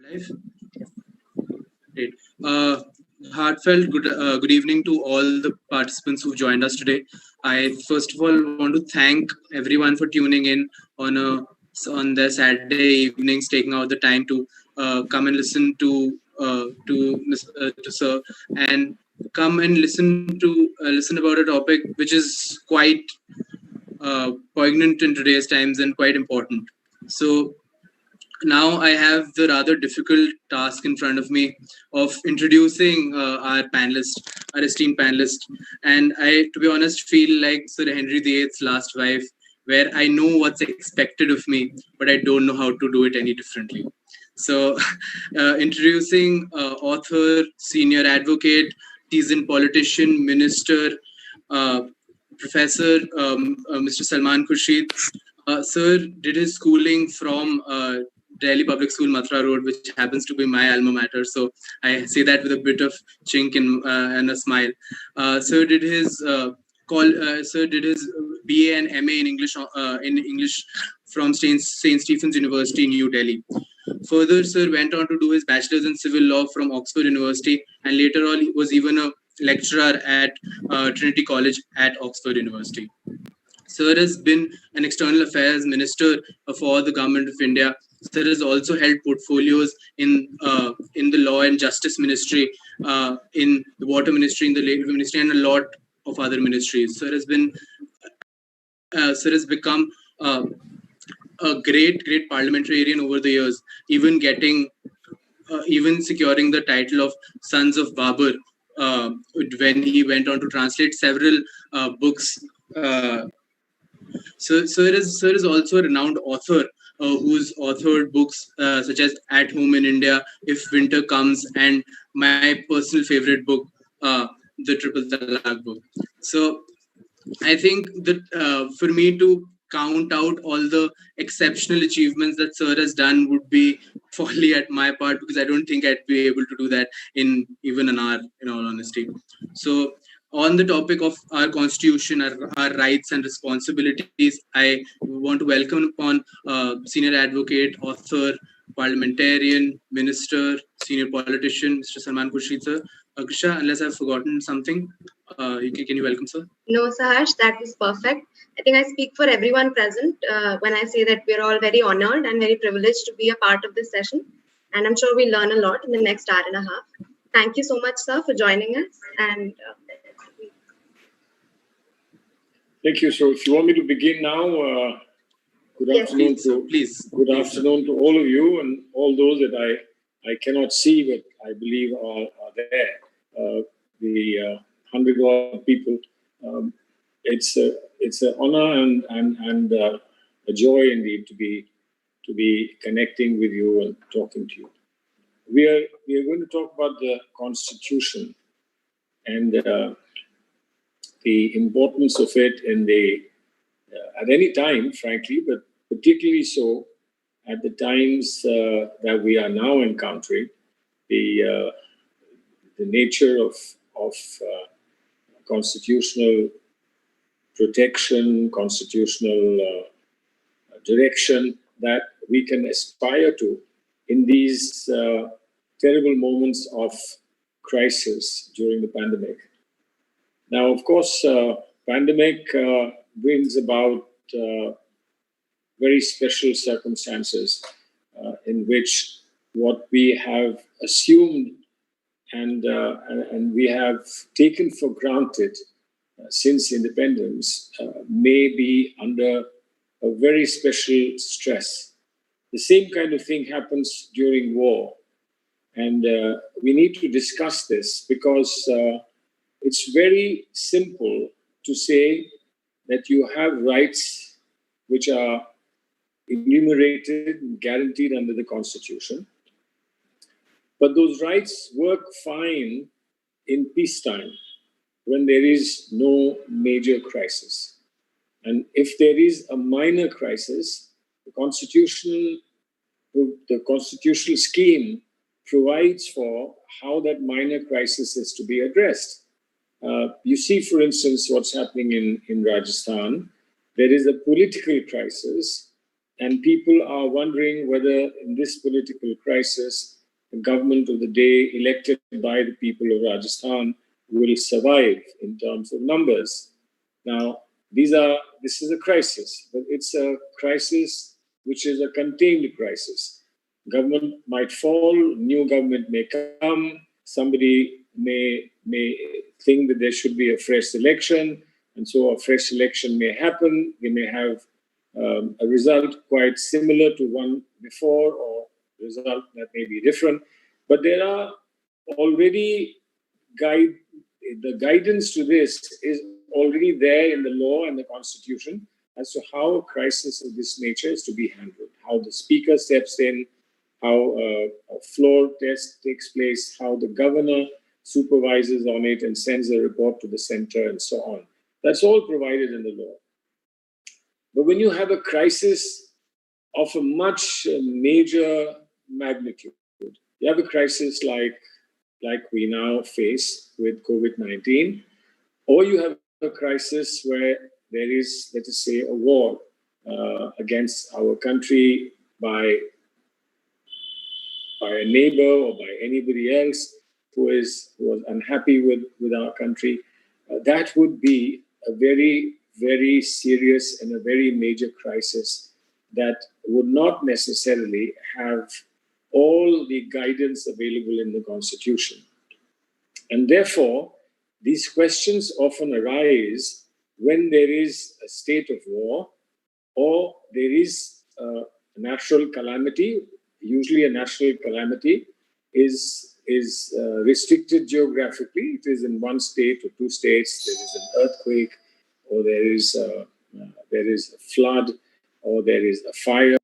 Live? Great. Heartfelt good evening to all the participants who've joined us today. I first of all want to thank everyone for tuning in on their Saturday evenings, taking out the time to come and listen to Sir, and come and listen about a topic which is quite poignant in today's times and quite important. So now I have the rather difficult task in front of me of introducing our esteemed panelist. And I, to be honest, feel like Sir Henry VIII's last wife, where I know what's expected of me, but I don't know how to do it any differently. So, introducing author, senior advocate, seasoned politician, minister, uh, Professor Mr. Salman Khurshid. Sir did his schooling from Delhi Public School, Mathura Road, which happens to be my alma mater. So I say that with a bit of chink and a smile. Sir did his BA and MA in English from St. Stephen's University, New Delhi. Further, Sir went on to do his bachelor's in civil law from Oxford University, and later on he was even a lecturer at Trinity College at Oxford University. Sir has been an external affairs minister for the government of India. Sir has also held portfolios in the law and justice ministry, in the water ministry, in the labor ministry, and a lot of other ministries. Sir has become a great parliamentarian over the years, even securing the title of Sons of Babur when he went on to translate several books. Sir is also a renowned author who's authored books such as At Home in India, If Winter Comes, and my personal favorite book, the Triple Talaq book. So I think that for me to count out all the exceptional achievements that Sir has done would be folly at my part, because I don't think I'd be able to do that in even an hour, in all honesty. So on the topic of our constitution, our rights and responsibilities, I want to welcome upon senior advocate, author, parliamentarian, minister, senior politician, Mr. Salman Khurshid, sir. Krisha, unless I've forgotten something, can you welcome, sir? No, Sahash, that was perfect. I think I speak for everyone present when I say that we're all very honored and very privileged to be a part of this session. And I'm sure we'll learn a lot in the next hour and a half. Thank you so much, sir, for joining us. And thank you. So if you want me to begin now, good afternoon Good afternoon to all of you and all those that I cannot see, but I believe are there. The 100-odd people. It's an honor and a joy indeed to be connecting with you and talking to you. We are going to talk about the Constitution and the importance of it in at any time, frankly, but particularly so at the times that we are now encountering. The nature of constitutional protection, constitutional direction that we can aspire to in these terrible moments of crisis during the pandemic. Now, of course, pandemic brings about very special circumstances in which what we have assumed and we have taken for granted since independence may be under a very special stress. The same kind of thing happens during war. And we need to discuss this because it's very simple to say that you have rights which are enumerated and guaranteed under the Constitution. But those rights work fine in peacetime when there is no major crisis. And if there is a minor crisis, the constitutional scheme provides for how that minor crisis is to be addressed. You see, for instance, what's happening in Rajasthan. There is a political crisis and people are wondering whether in this political crisis, the government of the day elected by the people of Rajasthan will survive in terms of numbers. Now, this is a crisis, but it's a crisis which is a contained crisis. Government might fall, new government may come, somebody may think that there should be a fresh election, and so a fresh election may happen. They may have a result quite similar to one before, or a result that may be different. But there are already the guidance to this is already there in the law and the constitution as to how a crisis of this nature is to be handled, how the speaker steps in, how a floor test takes place, how the governor supervises on it and sends a report to the center, and so on. That's all provided in the law. But when you have a crisis of a much major magnitude, you have a crisis like we now face with COVID-19, or you have a crisis where there is, let us say, a war against our country by a neighbor or by anybody else who was unhappy with our country, that would be a very, very serious and a very major crisis that would not necessarily have all the guidance available in the Constitution. And therefore, these questions often arise when there is a state of war or there is a natural calamity. Usually a natural calamity is restricted geographically. It is in one state or two states. There is an earthquake, or there is a flood, or there is a fire.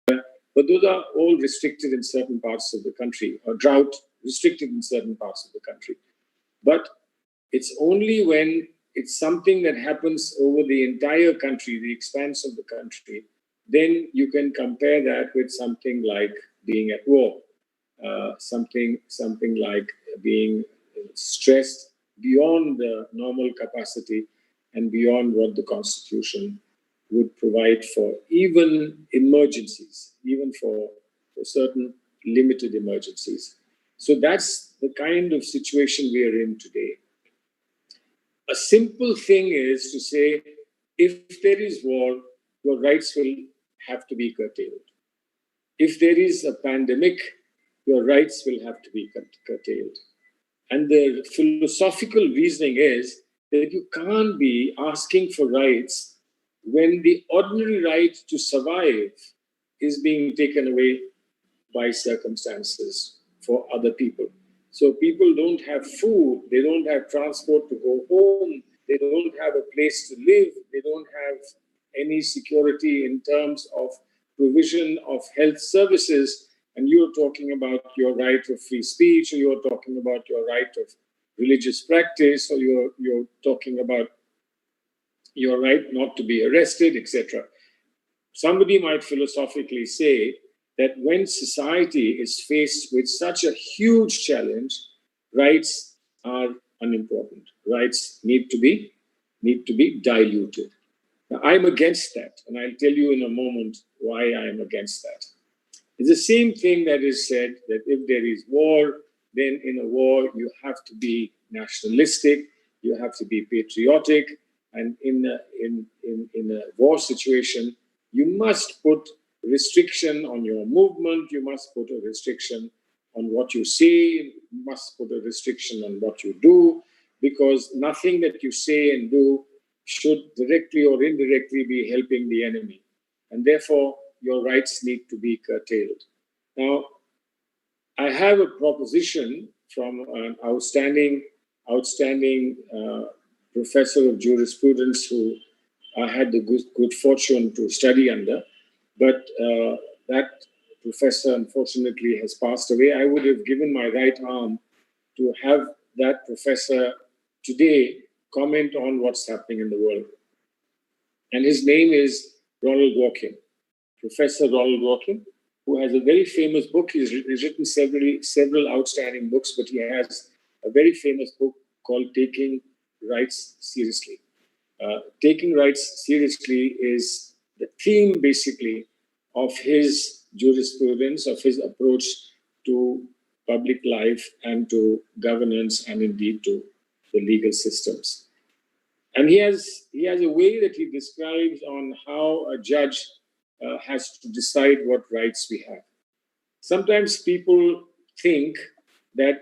But those are all restricted in certain parts of the country, or drought restricted in certain parts of the country. But it's only when it's something that happens over the entire country, the expanse of the country, then you can compare that with something like being at war, something like being stressed beyond the normal capacity and beyond what the Constitution would provide for even emergencies, even for certain limited emergencies. So that's the kind of situation we are in today. A simple thing is to say, if there is war, your rights will have to be curtailed. If there is a pandemic, your rights will have to be curtailed. And the philosophical reasoning is that you can't be asking for rights when the ordinary right to survive is being taken away by circumstances for other people. So people don't have food, they don't have transport to go home, they don't have a place to live, they don't have any security in terms of provision of health services. And you're talking about your right of free speech, or you're talking about your right of religious practice, or you're talking about your right not to be arrested, etc. Somebody might philosophically say that when society is faced with such a huge challenge, rights are unimportant. Rights need to be diluted. Now, I'm against that, and I'll tell you in a moment why I'm against that. It's the same thing that is said that if there is war, then in a war you have to be nationalistic, you have to be patriotic, and in a war situation, you must put restriction on your movement, you must put a restriction on what you say, you must put a restriction on what you do, because nothing that you say and do should directly or indirectly be helping the enemy. And therefore, your rights need to be curtailed. Now, I have a proposition from an outstanding professor of jurisprudence who I had the good fortune to study under, but that professor unfortunately has passed away. I would have given my right arm to have that professor today comment on what's happening in the world. And his name is Ronald Dworkin, Professor Ronald Dworkin, who has a very famous book. He's written several outstanding books, but he has a very famous book called Taking Rights Seriously. Taking rights seriously is the theme, basically, of his jurisprudence, of his approach to public life and to governance and indeed to the legal systems. And he has a way that he describes on how a judge has to decide what rights we have. Sometimes people think that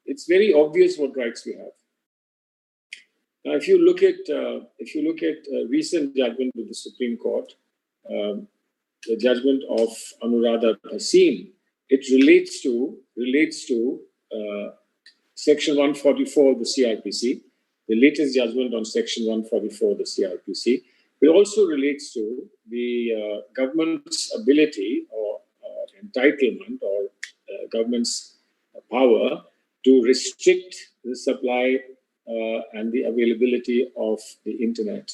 it's very obvious what rights we have. Now, if you look at a recent judgment of the Supreme Court, the judgment of Anuradha Bhasin, it relates to Section 144 of the CRPC, the latest judgment on Section 144 of the CRPC. It also relates to the government's ability or entitlement or government's power to restrict the supply and the availability of the internet.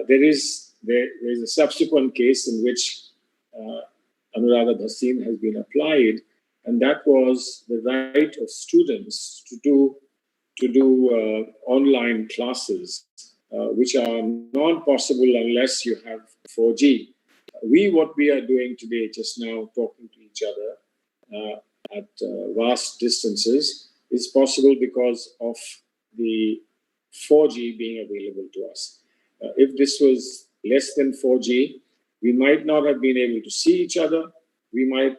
There is a subsequent case in which Anuradha Bhasin has been applied, and that was the right of students to do online classes, which are not possible unless you have 4G. What we are doing today, just now talking to each other at vast distances, is possible because of the 4G being available to us. If this was less than 4G, we might not have been able to see each other. We might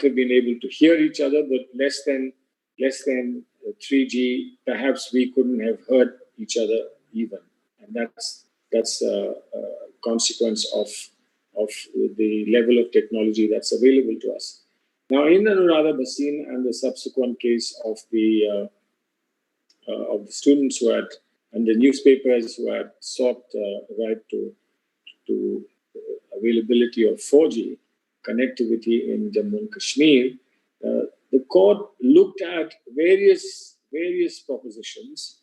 have been able to hear each other, but less than 3G, perhaps we couldn't have heard each other even. And that's a consequence of the level of technology that's available to us. Now, in Anuradha Bhasin and the subsequent case of the students who had, and the newspapers who had sought right to availability of 4G connectivity in Jammu and Kashmir, the court looked at various propositions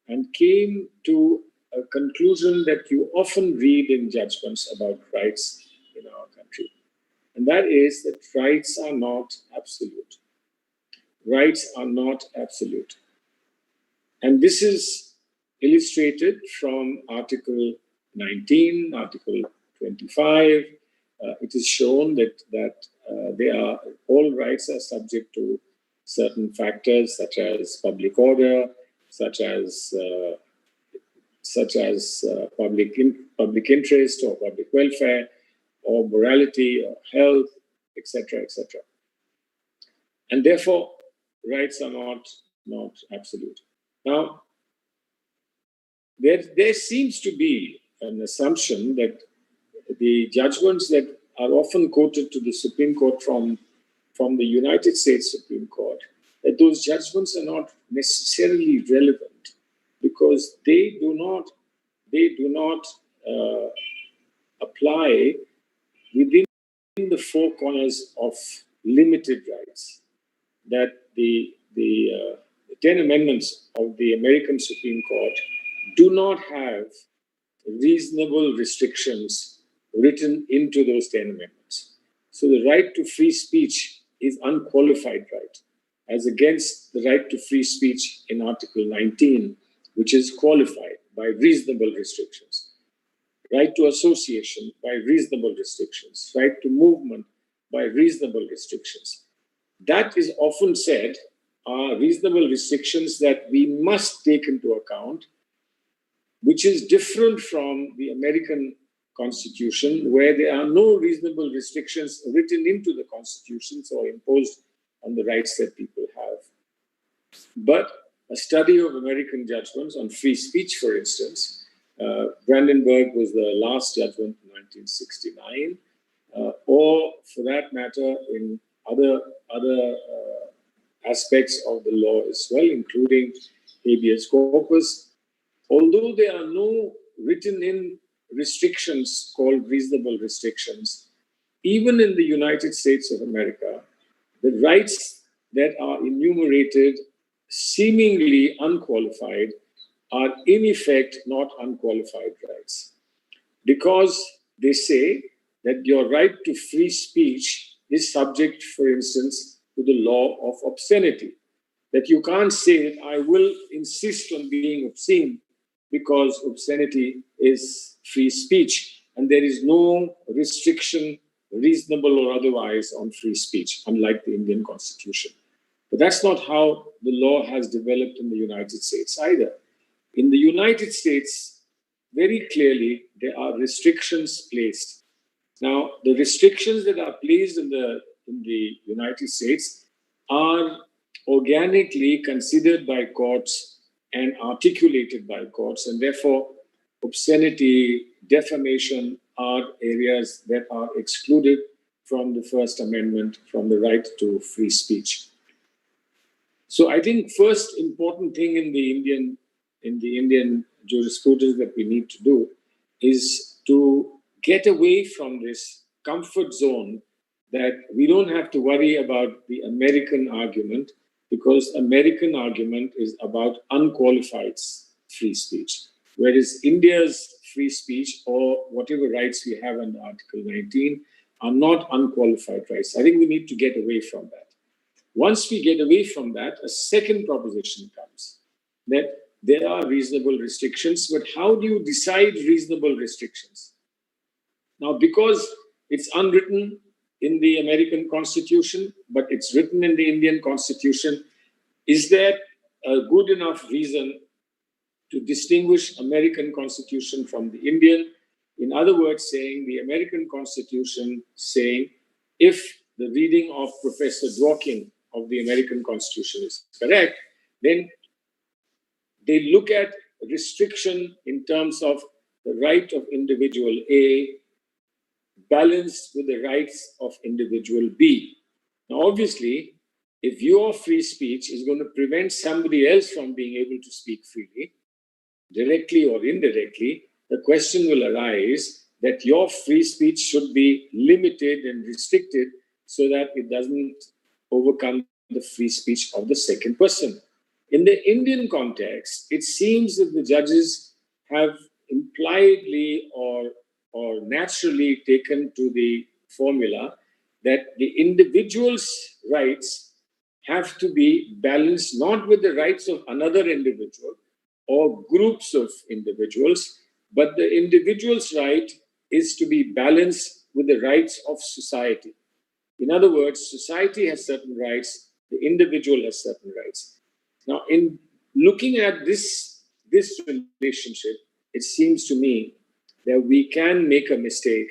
and came to a conclusion that you often read in judgments about rights in our country. And that is that rights are not absolute. Rights are not absolute. And this is illustrated from Article 19, Article 25. It is shown that all rights are subject to certain factors such as public order, such as public interest or public welfare, or morality or health, etc., etc. And therefore, rights are not absolute. Now, there seems to be an assumption that the judgments that are often quoted to the Supreme Court from the United States Supreme Court, that those judgments are not necessarily relevant because they do not apply within the four corners of limited rights. That the 10 amendments of the American Supreme Court do not have reasonable restrictions written into those 10 amendments. So the right to free speech is unqualified right, as against the right to free speech in Article 19, which is qualified by reasonable restrictions. Right to association by reasonable restrictions. Right to movement by reasonable restrictions. That is often said are reasonable restrictions that we must take into account, which is different from the American Constitution, where there are no reasonable restrictions written into the Constitutions or imposed on the rights that people have. But a study of American judgments on free speech, for instance, Brandenburg was the last judgment in 1969, or for that matter, in other aspects of the law as well, including habeas corpus. Although there are no written-in restrictions called reasonable restrictions, even in the United States of America, the rights that are enumerated, seemingly unqualified, are in effect not unqualified rights. Because they say that your right to free speech is subject, for instance, to the law of obscenity. That you can't say that I will insist on being obscene because obscenity is free speech. and there is no restriction, reasonable or otherwise, on free speech, unlike the Indian Constitution. But that's not how the law has developed in the United States either. In the United States, very clearly, there are restrictions placed. Now, the restrictions that are placed in the United States are organically considered by courts and articulated by courts, and therefore obscenity, defamation are areas that are excluded from the First Amendment, from the right to free speech. So I think first important thing in the Indian jurisprudence that we need to do is to get away from this comfort zone that we don't have to worry about the American argument, because American argument is about unqualified free speech, whereas India's free speech or whatever rights we have under Article 19 are not unqualified rights. I think we need to get away from that. Once we get away from that, a second proposition comes that there are reasonable restrictions, but how do you decide reasonable restrictions? Now, because it's unwritten in the American Constitution, but it's written in the Indian Constitution, is there a good enough reason to distinguish American Constitution from the Indian? In other words, saying the American Constitution saying, if the reading of Professor Dworkin of the American Constitution is correct, then they look at restriction in terms of the right of individual A balanced with the rights of individual B. Now, obviously, if your free speech is going to prevent somebody else from being able to speak freely, directly or indirectly, the question will arise that your free speech should be limited and restricted so that it doesn't overcome the free speech of the second person. In the Indian context, it seems that the judges have impliedly or naturally taken to the formula that the individual's rights have to be balanced not with the rights of another individual or groups of individuals, but the individual's right is to be balanced with the rights of society. In other words, society has certain rights, the individual has certain rights. Now, in looking at this relationship, it seems to me that we can make a mistake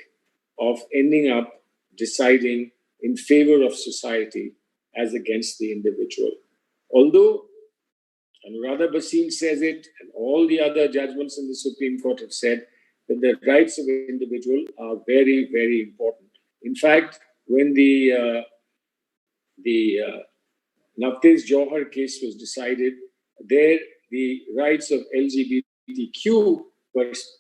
of ending up deciding in favor of society as against the individual. Although Anuradha Bhasin says it, and all the other judgments in the Supreme Court have said that the rights of the individual are very, very important. In fact, when the Navtej Johar case was decided, there the rights of LGBTQ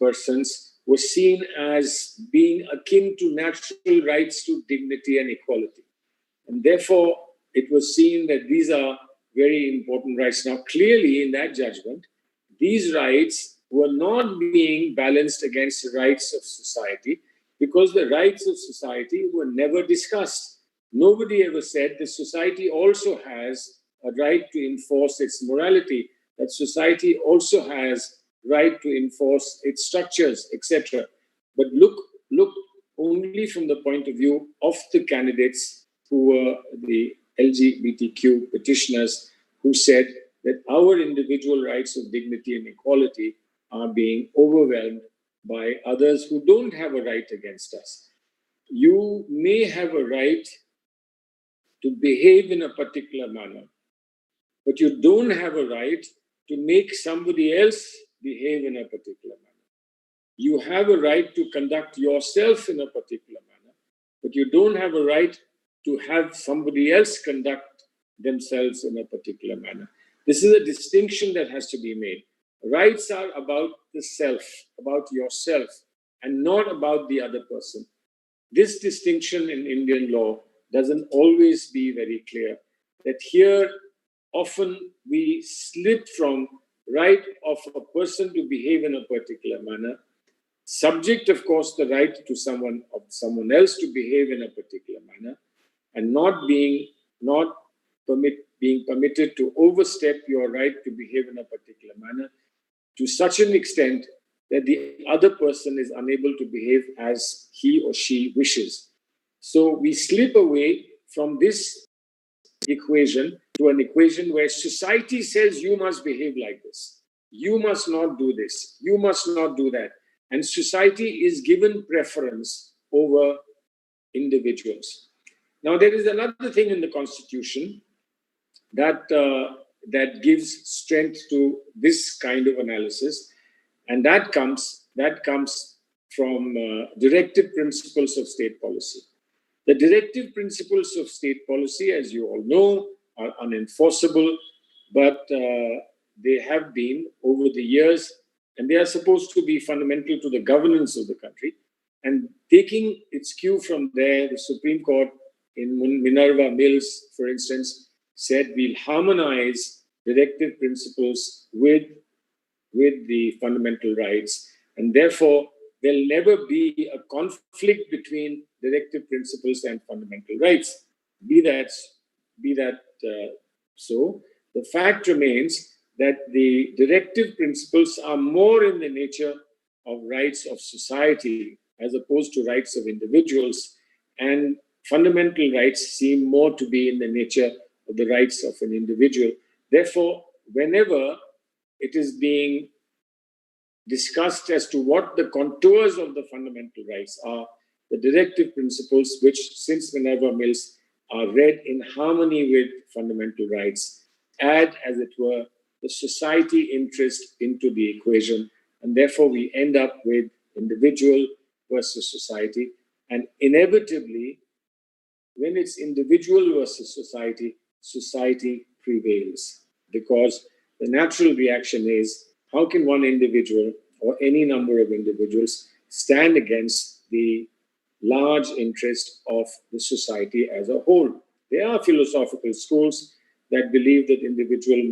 persons were seen as being akin to natural rights to dignity and equality. And therefore, it was seen that these are very important rights. Now, clearly in that judgment, these rights were not being balanced against the rights of society because the rights of society were never discussed. Nobody ever said that society also has a right to enforce its morality, that society also has right to enforce its structures, etc. But look only from the point of view of the candidates who were the LGBTQ petitioners, who said that our individual rights of dignity and equality are being overwhelmed by others who don't have a right against us. You may have a right to behave in a particular manner, but you don't have a right to make somebody else behave in a particular manner. You have a right to conduct yourself in a particular manner, but you don't have a right to have somebody else conduct themselves in a particular manner. This is a distinction that has to be made. Rights are about the self, about yourself, and not about the other person. This distinction in Indian law doesn't always be very clear. That here, often we slip from right of a person to behave in a particular manner, subject, of course, the right to someone else to behave in a particular manner, and not being permitted to overstep your right to behave in a particular manner to such an extent that the other person is unable to behave as he or she wishes. So we slip away from this equation to an equation where society says you must behave like this, you must not do this, you must not do that. And society is given preference over individuals. Now, there is another thing in the Constitution that gives strength to this kind of analysis, and that comes from directive principles of state policy. The directive principles of state policy, as you all know, are unenforceable, but they have been over the years, and they are supposed to be fundamental to the governance of the country. And taking its cue from there, the Supreme Court in Minerva Mills, for instance, said we'll harmonize directive principles with the fundamental rights, and therefore there'll never be a conflict between directive principles and fundamental rights. Be that so. The fact remains that the directive principles are more in the nature of rights of society as opposed to rights of individuals, and fundamental rights seem more to be in the nature of the rights of an individual. Therefore, whenever it is being discussed as to what the contours of the fundamental rights are, the directive principles, which since Minerva Mills are read in harmony with fundamental rights, add, as it were, the society interest into the equation, and therefore we end up with individual versus society. And inevitably, when it's individual versus society, society prevails, because the natural reaction is, how can one individual or any number of individuals stand against the large interest of the society as a whole? There are philosophical schools that believe that individual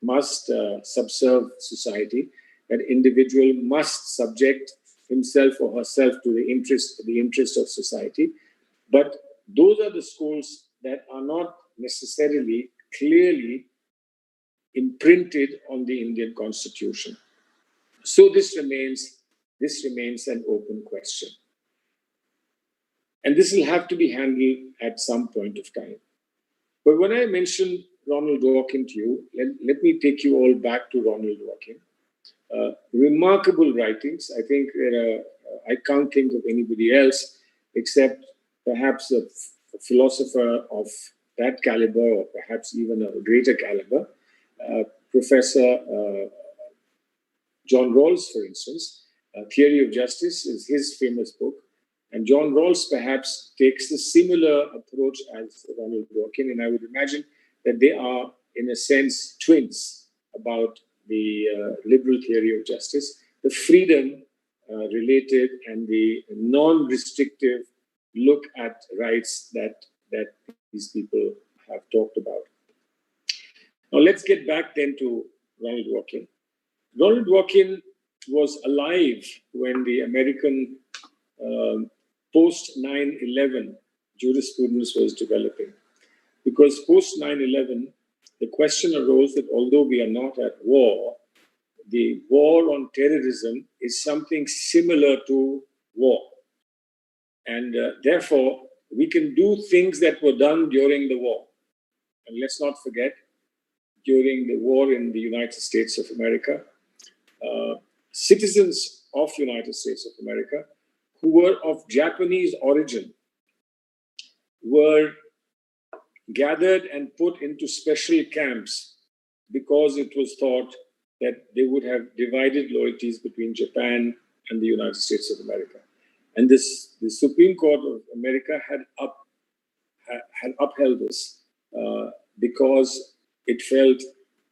must subserve society, that individual must subject himself or herself to the interest of society. But those are the schools that are not necessarily clearly imprinted on the Indian Constitution. So this remains an open question. And this will have to be handled at some point of time. But when I mentioned Ronald Dworkin to you, let me take you all back to Ronald Dworkin. Remarkable writings. I think I can't think of anybody else except perhaps a philosopher of that caliber, or perhaps even a greater caliber. Professor John Rawls, for instance, Theory of Justice is his famous book. And John Rawls perhaps takes a similar approach as Ronald Dworkin, and I would imagine that they are, in a sense, twins about the liberal theory of justice, the freedom related and the non-restrictive look at rights that these people have talked about. Now let's get back then to Ronald Dworkin. Ronald Dworkin was alive when the American post 9/11 jurisprudence was developing. Because post 9/11, the question arose that although we are not at war, the war on terrorism is something similar to war. And therefore, we can do things that were done during the war. And let's not forget, during the war in the United States of America, citizens of United States of America who were of Japanese origin were gathered and put into special camps because it was thought that they would have divided loyalties between Japan and the United States of America. And the Supreme Court of America had upheld this because it felt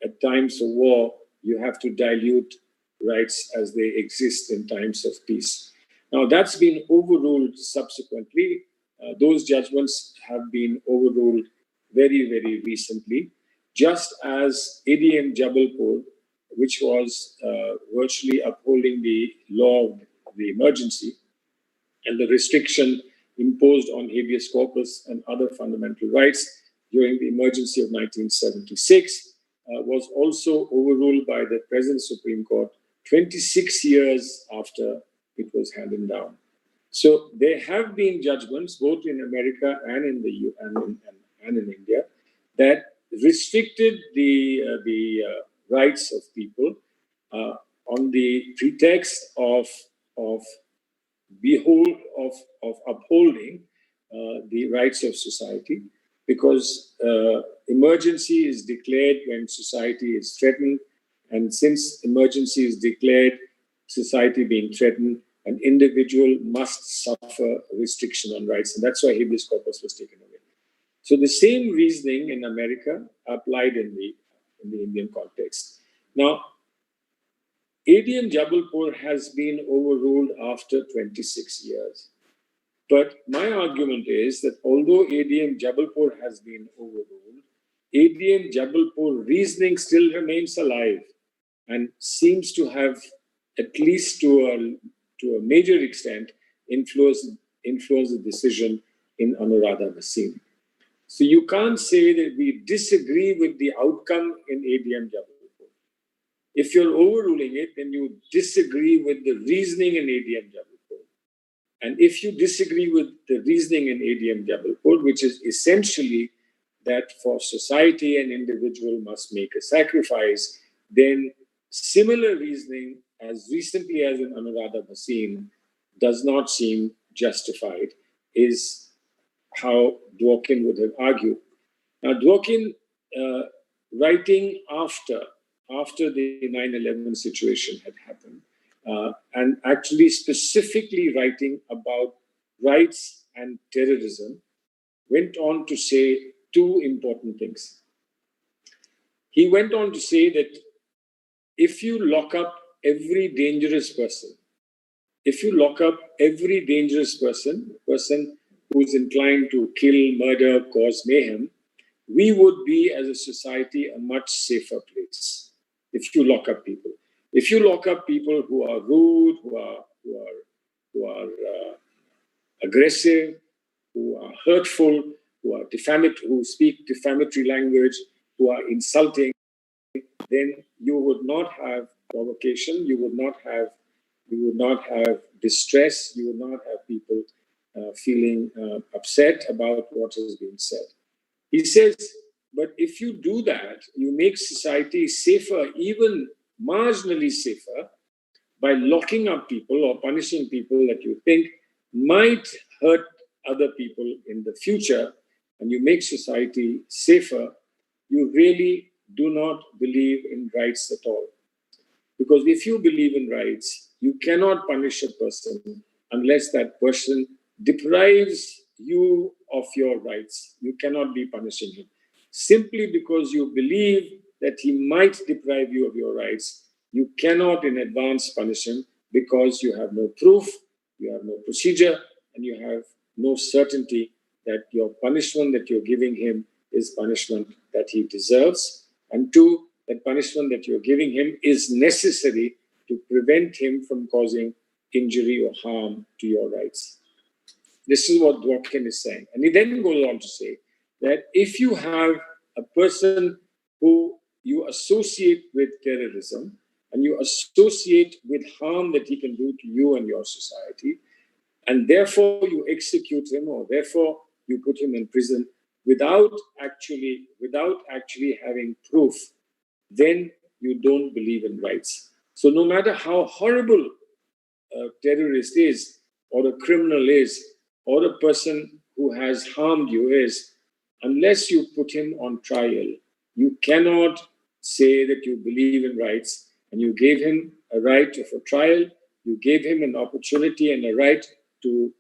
at times of war, you have to dilute rights as they exist in times of peace. Now, that's been overruled subsequently. Those judgments have been overruled very, very recently, just as ADM Jabalpur, which was virtually upholding the law of the emergency and the restriction imposed on habeas corpus and other fundamental rights during the emergency of 1976, was also overruled by the present Supreme Court 26 years after it was handed down. So there have been judgments both in America and in the and in India that restricted the rights of people on the pretext of upholding the rights of society, because emergency is declared when society is threatened, and since emergency is declared, society being threatened, an individual must suffer restriction on rights, and that's why habeas corpus was taken away. So the same reasoning in America applied in the Indian context. Now, ADM Jabalpur has been overruled after 26 years. But my argument is that although ADM Jabalpur has been overruled, ADM Jabalpur reasoning still remains alive and seems to have, at least to a major extent, influenced the decision in Anuradha Bhasin. So you can't say that we disagree with the outcome in ADM Jabalpur. If you're overruling it, then you disagree with the reasoning in ADM Jabalpur. And if you disagree with the reasoning in ADM Jabalpur, which is essentially that for society an individual must make a sacrifice, then similar reasoning as recently as in Anuradha Bhasin does not seem justified, is how Dworkin would have argued. Now, Dworkin, writing after the 9/11 situation had happened, and actually specifically writing about rights and terrorism, went on to say two important things. He went on to say that if you lock up every dangerous person, person who's inclined to kill, murder, cause mayhem, we would be, as a society, a much safer place. If you lock up people. If you lock up people who are rude, who are aggressive, who are hurtful, who speak defamatory language, who are insulting, then you would not have provocation, you would not have distress, you would not have people feeling upset about what is being said. He says, but if you do that, you make society safer, even marginally safer, by locking up people or punishing people that you think might hurt other people in the future, and you make society safer, you really do not believe in rights at all. Because if you believe in rights, you cannot punish a person unless that person deprives you of your rights. You cannot be punishing him. Simply because you believe that he might deprive you of your rights, you cannot in advance punish him, because you have no proof, you have no procedure, and you have no certainty that your punishment that you're giving him is punishment that he deserves. And two, that punishment that you're giving him is necessary to prevent him from causing injury or harm to your rights. This is what Dworkin is saying. And he then goes on to say that if you have a person who you associate with terrorism and you associate with harm that he can do to you and your society, and therefore you execute him, or therefore you put him in prison without actually having proof, then you don't believe in rights. So no matter how horrible a terrorist is, or a criminal is, or a person who has harmed you is, unless you put him on trial, you cannot say that you believe in rights, and you gave him a right of a trial, you gave him an opportunity and a right to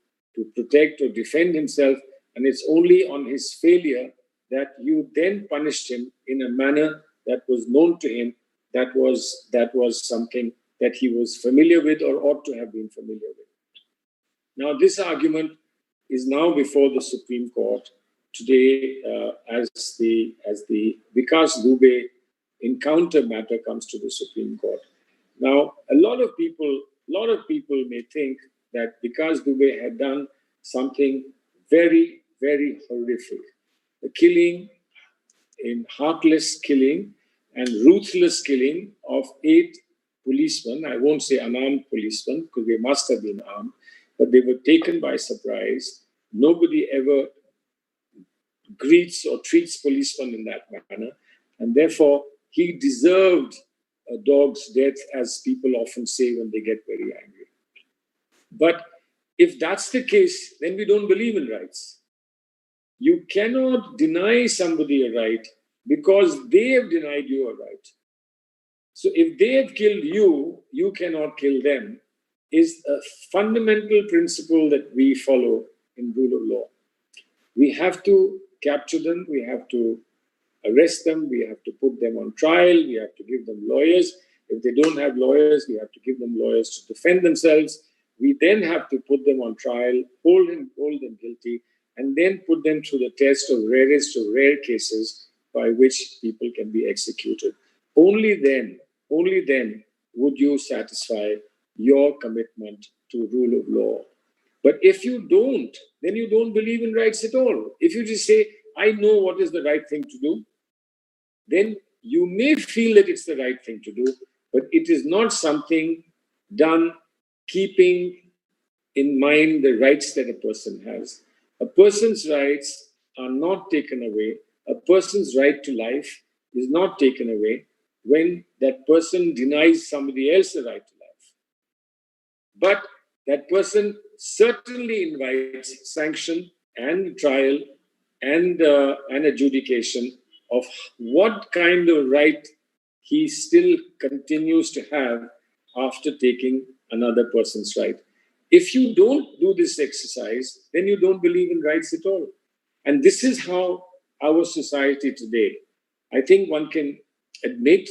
protect or defend himself, and it's only on his failure that you then punished him in a manner that was known to him, that was something that he was familiar with or ought to have been familiar with. Now, this argument is now before the Supreme Court today as the Vikas Dubey encounter matter comes to the Supreme Court. Now, a lot of people may think that Vikas Dubey had done something very, very horrific. The killing, in heartless killing and ruthless killing of 8 policemen, I won't say unarmed policemen, because they must have been armed, but they were taken by surprise. Nobody ever greets or treats policemen in that manner, and therefore he deserved a dog's death, as people often say when they get very angry. But if that's the case, then we don't believe in rights. You cannot deny somebody a right because they have denied you a right. So if they have killed you, you cannot kill them, is a fundamental principle that we follow in rule of law. We have to capture them, we have to arrest them, we have to put them on trial, we have to give them lawyers. If they don't have lawyers, we have to give them lawyers to defend themselves. We then have to put them on trial, hold them guilty, and then put them through the test of rarest of rare cases by which people can be executed. Only then would you satisfy your commitment to rule of law. But if you don't, then you don't believe in rights at all. If you just say, I know what is the right thing to do, then you may feel that it's the right thing to do, but it is not something done keeping in mind the rights that a person has. A person's rights are not taken away. A person's right to life is not taken away when that person denies somebody else the right to life. But that person certainly invites sanction and trial and an adjudication of what kind of right he still continues to have after taking another person's right. If you don't do this exercise, then you don't believe in rights at all. And this is how our society today, I think one can admit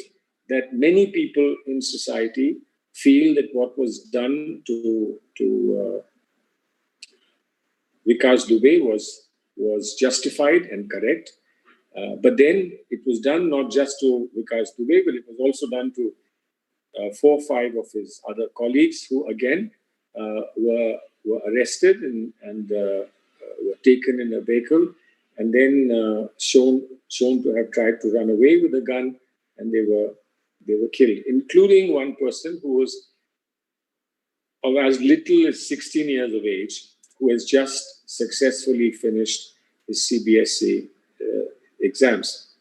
that many people in society feel that what was done to Vikas Dubey was justified and correct. But then it was done not just to Vikas Dubey, but it was also done to 4 or 5 of his other colleagues who again were arrested and were taken in a vehicle and then shown to have tried to run away with a gun, and they were killed, including one person who was of as little as 16 years of age, who has just successfully finished his CBSE exams.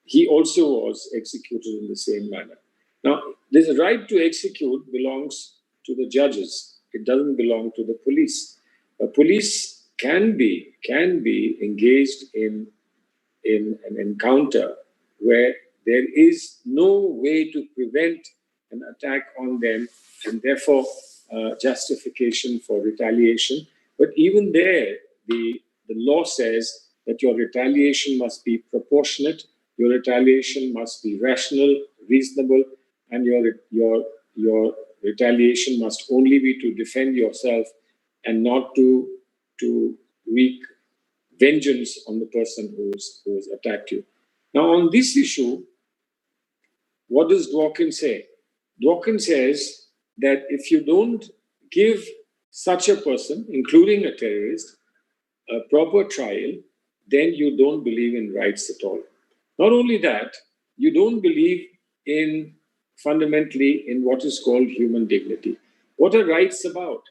He also was executed in the same manner. Now, this right to execute belongs to the judges. It doesn't belong to the police. A police can be engaged in an encounter where there is no way to prevent an attack on them, and therefore justification for retaliation. But even there, the law says that your retaliation must be proportionate, your retaliation must be rational, reasonable, and your retaliation must only be to defend yourself and not to wreak vengeance on the person who has attacked you. Now, on this issue, what does Dworkin say? Dworkin says that if you don't give such a person, including a terrorist, a proper trial, then you don't believe in rights at all. Not only that, you don't believe fundamentally in what is called human dignity. What are rights about?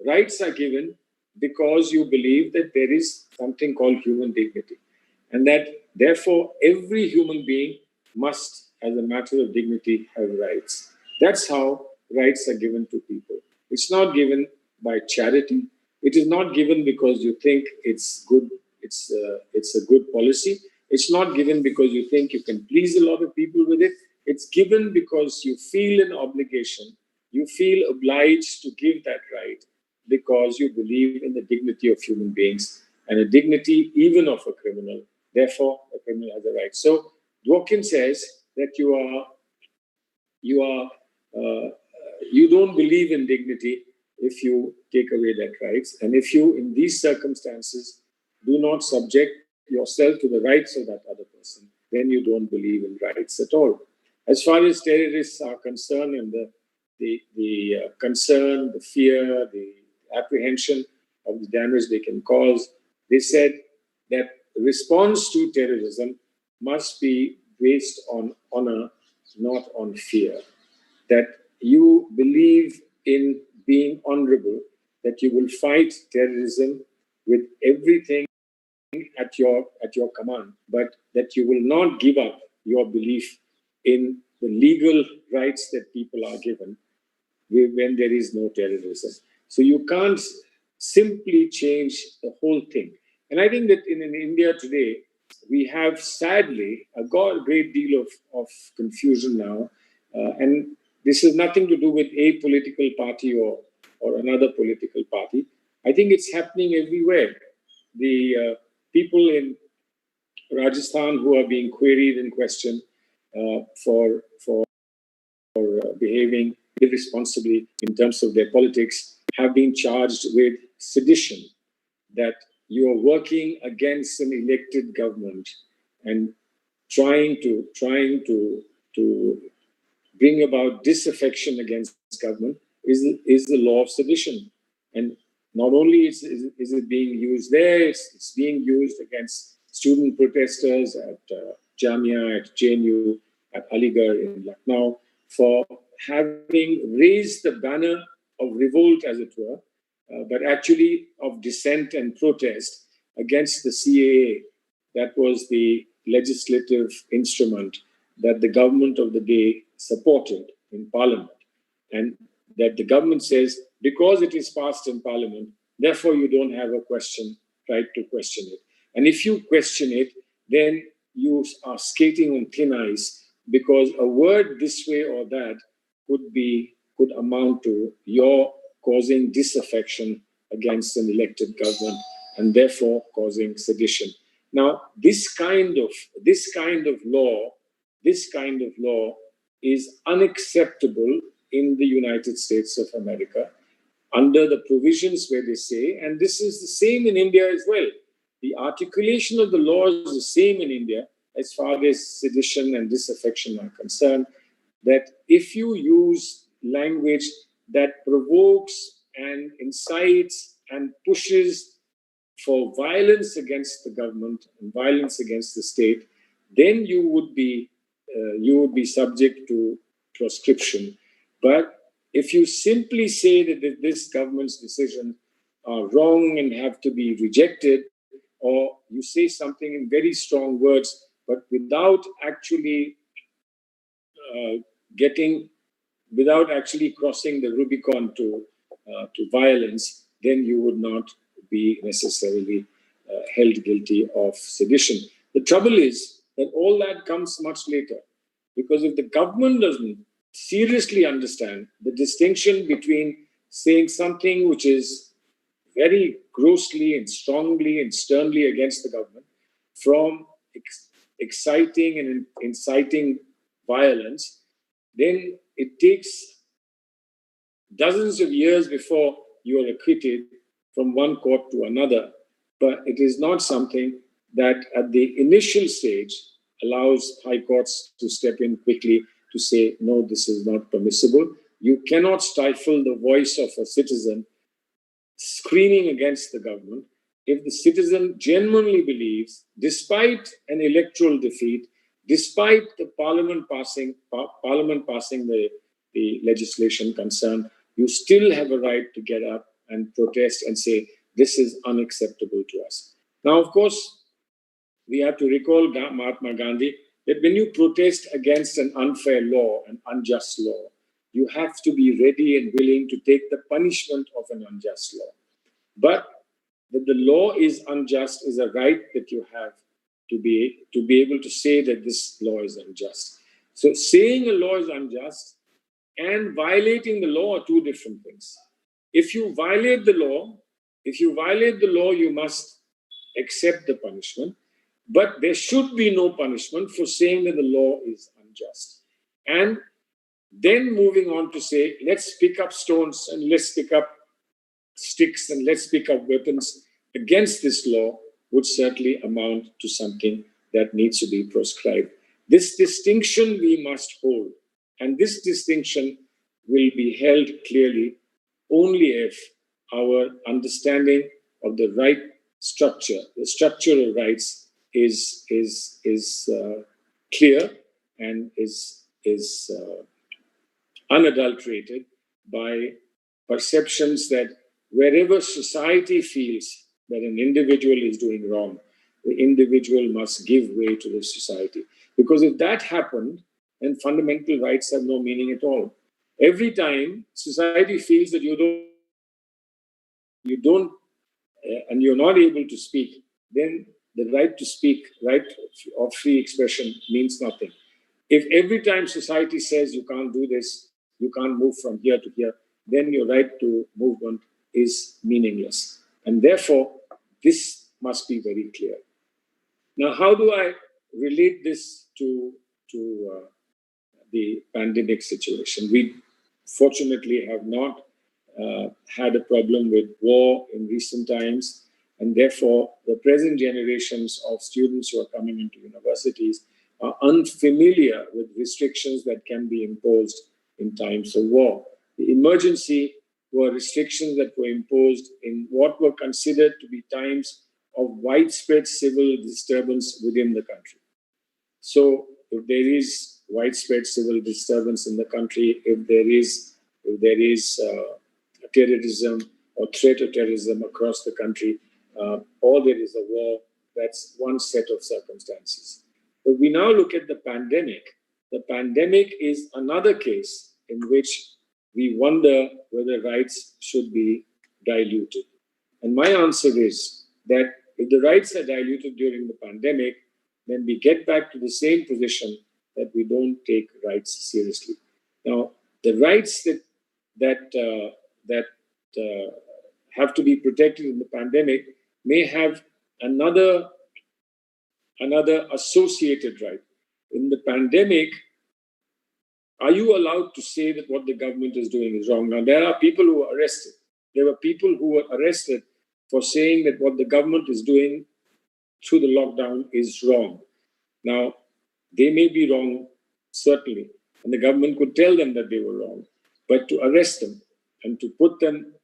Rights are given because you believe that there is something called human dignity, and that therefore every human being must, as a matter of dignity, have rights. That's how rights are given to people. It's not given by charity. It is not given because you think it's good. It's a good policy. It's not given because you think you can please a lot of people with it. It's given because you feel an obligation. You feel obliged to give that right because you believe in the dignity of human beings and the dignity even of a criminal. Therefore, a criminal has a right. So Dworkin says that you don't believe in dignity if you take away that rights, and if you, in these circumstances, do not subject yourself to the rights of that other person, then you don't believe in rights at all. As far as terrorists are concerned, and the concern, the fear, the apprehension of the damage they can cause, they said that response to terrorism must be based on honor, not on fear. That you believe in being honorable, that you will fight terrorism with everything at your command, but that you will not give up your belief in the legal rights that people are given when there is no terrorism. So you can't simply change the whole thing. And I think that in India today, we have sadly a great deal of confusion now. And this has nothing to do with a political party or another political party. I think it's happening everywhere. The people in Rajasthan who are being queried and questioned for behaving irresponsibly in terms of their politics have been charged with sedition, that you are working against an elected government and trying to bring about disaffection against government is the law of sedition. And not only is it being used there, it's being used against student protesters at Jamia, at JNU, at Aligarh, in Lucknow, for having raised the banner of revolt, as it were, but actually of dissent and protest against the CAA. That was the legislative instrument that the government of the day supported in Parliament. And that the government says, because it is passed in Parliament, therefore you don't have a right to question it. And if you question it, then you are skating on thin ice, because a word this way or that could amount to your causing disaffection against an elected government and therefore causing sedition. Now, this kind of law is unacceptable in the United States of America under the provisions where they say, and this is the same in India as well. The articulation of the law is the same in India as far as sedition and disaffection are concerned, that if you use language that provokes and incites and pushes for violence against the government and violence against the state, then you would be subject to proscription. But if you simply say that this government's decisions are wrong and have to be rejected, or you say something in very strong words, but without actually crossing the Rubicon to violence, then you would not be necessarily held guilty of sedition. The trouble is that all that comes much later, because if the government doesn't seriously understand the distinction between saying something which is very grossly and strongly and sternly against the government from exciting and inciting violence, then it takes dozens of years before you are acquitted from one court to another. But it is not something that at the initial stage allows high courts to step in quickly to say, no, this is not permissible. You cannot stifle the voice of a citizen screaming against the government if the citizen genuinely believes, despite an electoral defeat, despite the parliament passing the legislation concerned, you still have a right to get up and protest and say, this is unacceptable to us. Now, of course, we have to recall Mahatma Gandhi, that when you protest against an unfair law, an unjust law, you have to be ready and willing to take the punishment of an unjust law. But that the law is unjust is a right that you have to be able to say that this law is unjust. So saying a law is unjust and violating the law are two different things. If you violate the law, you must accept the punishment. But there should be no punishment for saying that the law is unjust. And then moving on to say, let's pick up stones and let's pick up sticks and let's pick up weapons against this law would certainly amount to something that needs to be proscribed. This distinction we must hold. And this distinction will be held clearly only if our understanding of the right structure, the structure of rights, is clear and is unadulterated by perceptions that wherever society feels that an individual is doing wrong, the individual must give way to the society. Because if that happened, then fundamental rights have no meaning at all. Every time society feels that you don't, and you're not able to speak, then the right to speak, right of free expression means nothing. If every time society says you can't do this, you can't move from here to here, then your right to movement is meaningless. And therefore, this must be very clear. Now, how do I relate this to the pandemic situation? We fortunately have not had a problem with war in recent times, and therefore the present generations of students who are coming into universities are unfamiliar with restrictions that can be imposed in times of war. The emergency were restrictions that were imposed in what were considered to be times of widespread civil disturbance within the country. So if there is widespread civil disturbance in the country, if there is terrorism or threat of terrorism across the country, or there is a war, that's one set of circumstances. But we now look at the pandemic. The pandemic is another case in which we wonder whether rights should be diluted. And my answer is that if the rights are diluted during the pandemic, then we get back to the same position that we don't take rights seriously. Now, the rights that have to be protected in the pandemic may have another associated right. In the pandemic, are you allowed to say that what the government is doing is wrong? Now, there are people who are arrested. There were people who were arrested for saying that what the government is doing through the lockdown is wrong. Now, they may be wrong, certainly, and the government could tell them that they were wrong, but to arrest them and to put them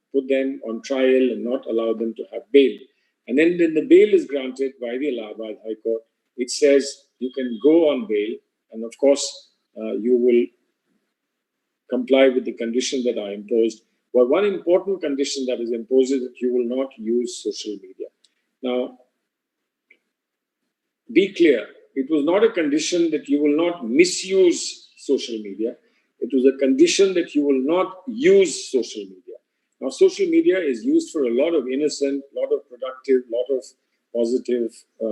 on trial and not allow them to have bail. And then the bail is granted by the Allahabad High Court. It says you can go on bail, and of course, you will comply with the conditions that are imposed. But one important condition that is imposed is that you will not use social media. Now, be clear, it was not a condition that you will not misuse social media. It was a condition that you will not use social media. Now, social media is used for a lot of innocent, lot of productive, lot of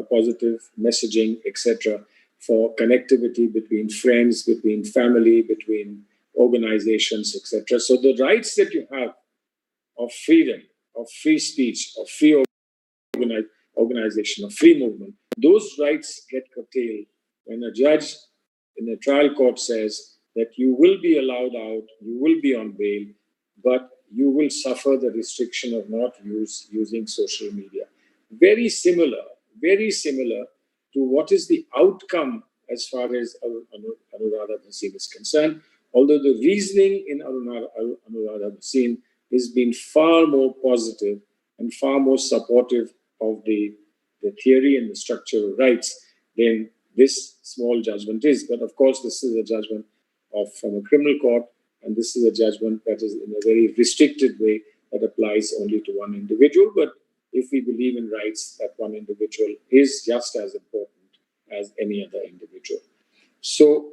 positive messaging, etc., for connectivity between friends, between family, between organizations, etc. So the rights that you have of freedom, of free speech, of free organization, of free movement, those rights get curtailed when a judge in a trial court says that you will be allowed out, you will be on bail, but you will suffer the restriction of not using social media. Very similar to what is the outcome as far as Anuradha Bhasin is concerned, although the reasoning in Anuradha Bhasin has been far more positive and far more supportive of the theory and the structure of rights than this small judgment is. But of course, this is a judgment from a criminal court, and this is a judgment that is in a very restricted way that applies only to one individual. But if we believe in rights, that one individual is just as important as any other individual. So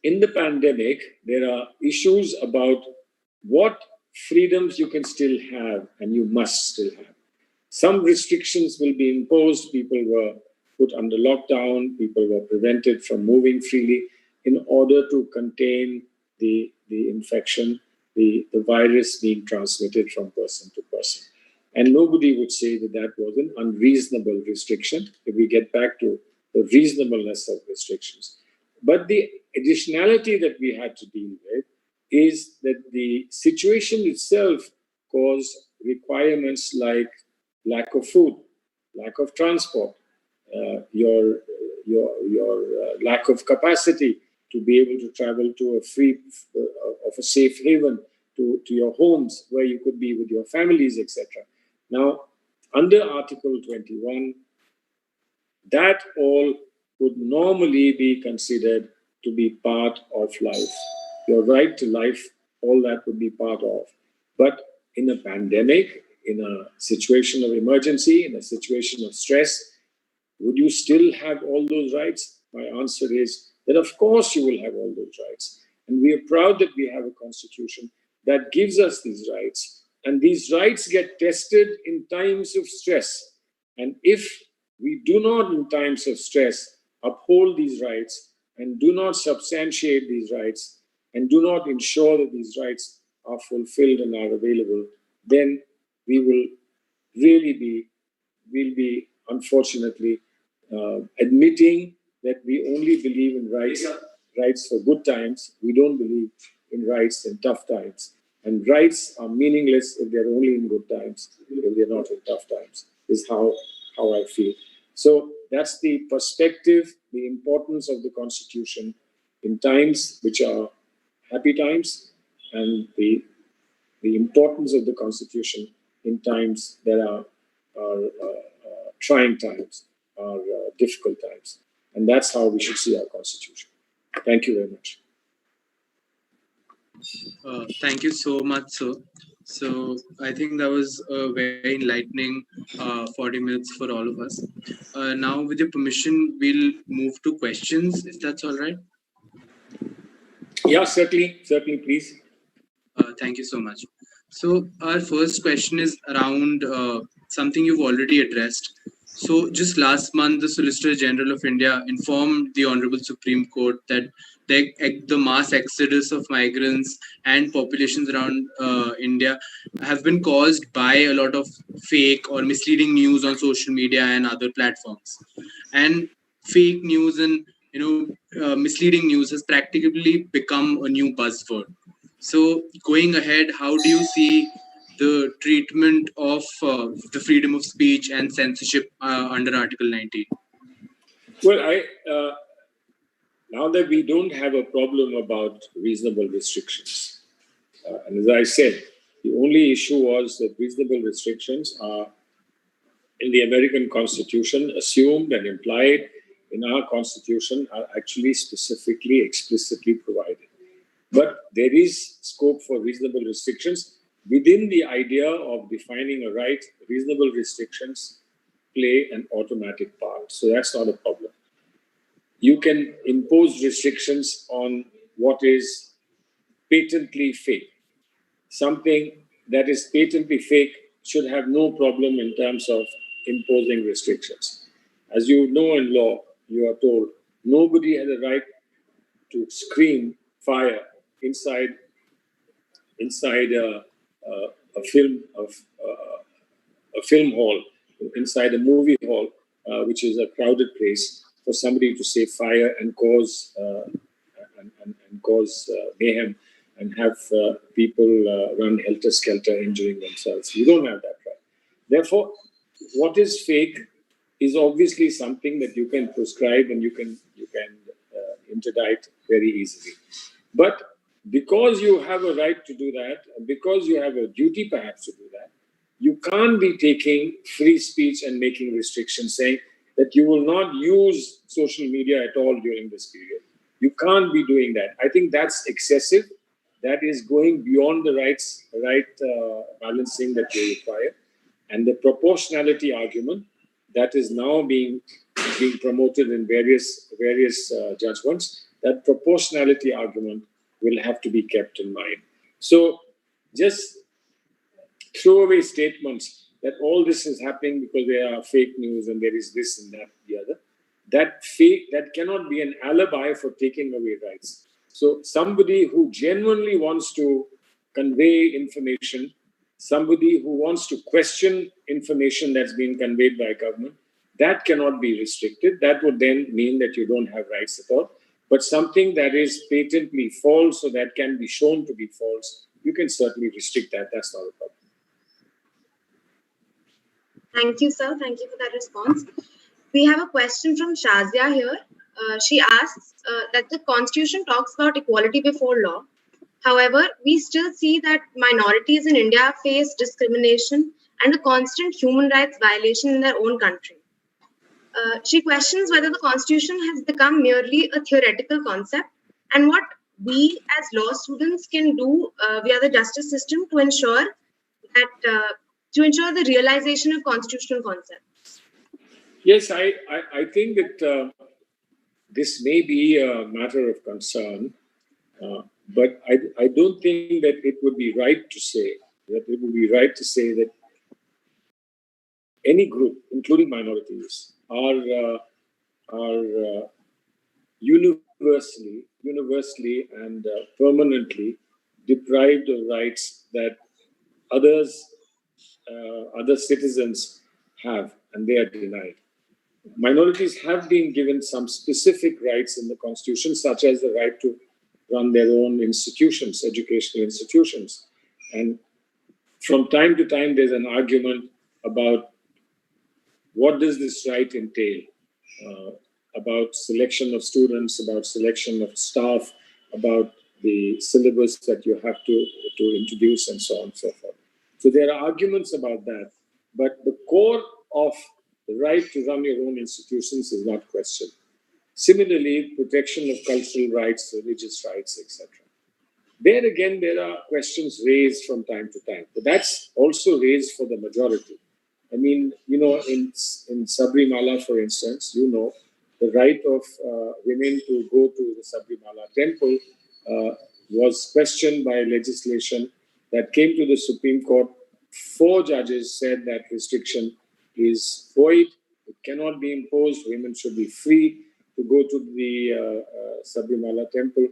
in the pandemic, there are issues about what freedoms you can still have and you must still have. Some restrictions will be imposed. People were put under lockdown. People were prevented from moving freely in order to contain the infection, the virus being transmitted from person to person. And nobody would say that that was an unreasonable restriction if we get back to the reasonableness of restrictions. But the additionality that we had to deal with is that the situation itself caused requirements like lack of food, lack of transport, your lack of capacity to be able to travel to a safe haven, to your homes where you could be with your families, etc. Now, under Article 21, that all would normally be considered to be part of life. your right to life, all that would be part of. But in a pandemic, in a situation of emergency, in a situation of stress, would you still have all those rights? My answer is that of course you will have all those rights. And we are proud that we have a constitution that gives us these rights. And these rights get tested in times of stress. And if we do not, in times of stress, uphold these rights and do not substantiate these rights and do not ensure that these rights are fulfilled and are available, then we will really be unfortunately admitting that we only believe in rights for good times. We don't believe in rights in tough times. And rights are meaningless if they're only in good times, if they're not in tough times, is how I feel. So that's the perspective, the importance of the Constitution in times which are happy times, and the importance of the Constitution in times that are trying times, are difficult times. And that's how we should see our Constitution. Thank you very much. Thank you so much, sir. So I think that was a very enlightening 40 minutes for all of us. Now, with your permission, we'll move to questions, if that's all right. Yeah, certainly, please. Thank you so much. So our first question is around something you've already addressed. So just last month, the Solicitor General of India informed the Honorable Supreme Court that the mass exodus of migrants and populations around India have been caused by a lot of fake or misleading news on social media and other platforms. And fake news and misleading news has practically become a new buzzword. So going ahead, how do you see the treatment of the freedom of speech and censorship under Article 19? Well, now that we don't have a problem about reasonable restrictions, and as I said, the only issue was that reasonable restrictions are in the American Constitution assumed and implied, in our Constitution are actually specifically, explicitly provided. But there is scope for reasonable restrictions. Within the idea of defining a right, reasonable restrictions play an automatic part. So that's not a problem. You can impose restrictions on what is patently fake. Something that is patently fake should have no problem in terms of imposing restrictions. As you know in law, you are told nobody has a right to scream fire inside a film hall, inside a movie hall, which is a crowded place, for somebody to say fire and cause mayhem and have people run helter-skelter, injuring themselves. You don't have that right. Therefore, what is fake is obviously something that you can prescribe and you can interdict very easily. But because you have a right to do that, and because you have a duty perhaps to do that, you can't be taking free speech and making restrictions, saying that you will not use social media at all during this period. You can't be doing that. I think that's excessive. That is going beyond the right balancing that you require. And the proportionality argument that is now being promoted in various judgments, that proportionality argument will have to be kept in mind. So just throwaway statements that all this is happening because there are fake news and there is this and that, the other, that cannot be an alibi for taking away rights. So somebody who genuinely wants to convey information, somebody who wants to question information that's been conveyed by government, that cannot be restricted. That would then mean that you don't have rights at all. But something that is patently false or that can be shown to be false, you can certainly restrict that. That's not a problem. Thank you, sir. Thank you for that response. We have a question from Shazia here. She asks that the Constitution talks about equality before law. However, we still see that minorities in India face discrimination and a constant human rights violation in their own country. She questions whether the Constitution has become merely a theoretical concept and what we as law students can do via the justice system to ensure that the realization of constitutional concepts? Yes, I think that this may be a matter of concern, but I don't think that it would be right to say that any group, including minorities, are universally and permanently deprived of rights that other citizens have, and they are denied. Minorities have been given some specific rights in the Constitution, such as the right to run their own institutions, educational institutions. And from time to time, there's an argument about what does this right entail, about selection of students, about selection of staff, about the syllabus that you have to introduce, and so on and so forth. So there are arguments about that, but the core of the right to run your own institutions is not questioned. Similarly, protection of cultural rights, religious rights, etc. There again, there are questions raised from time to time, but that's also raised for the majority. I mean, in Sabrimala, for instance, the right of women to go to the Sabrimala temple was questioned by legislation that came to the Supreme Court. 4 judges said that restriction is void, it cannot be imposed, women should be free to go to the Sabrimala temple.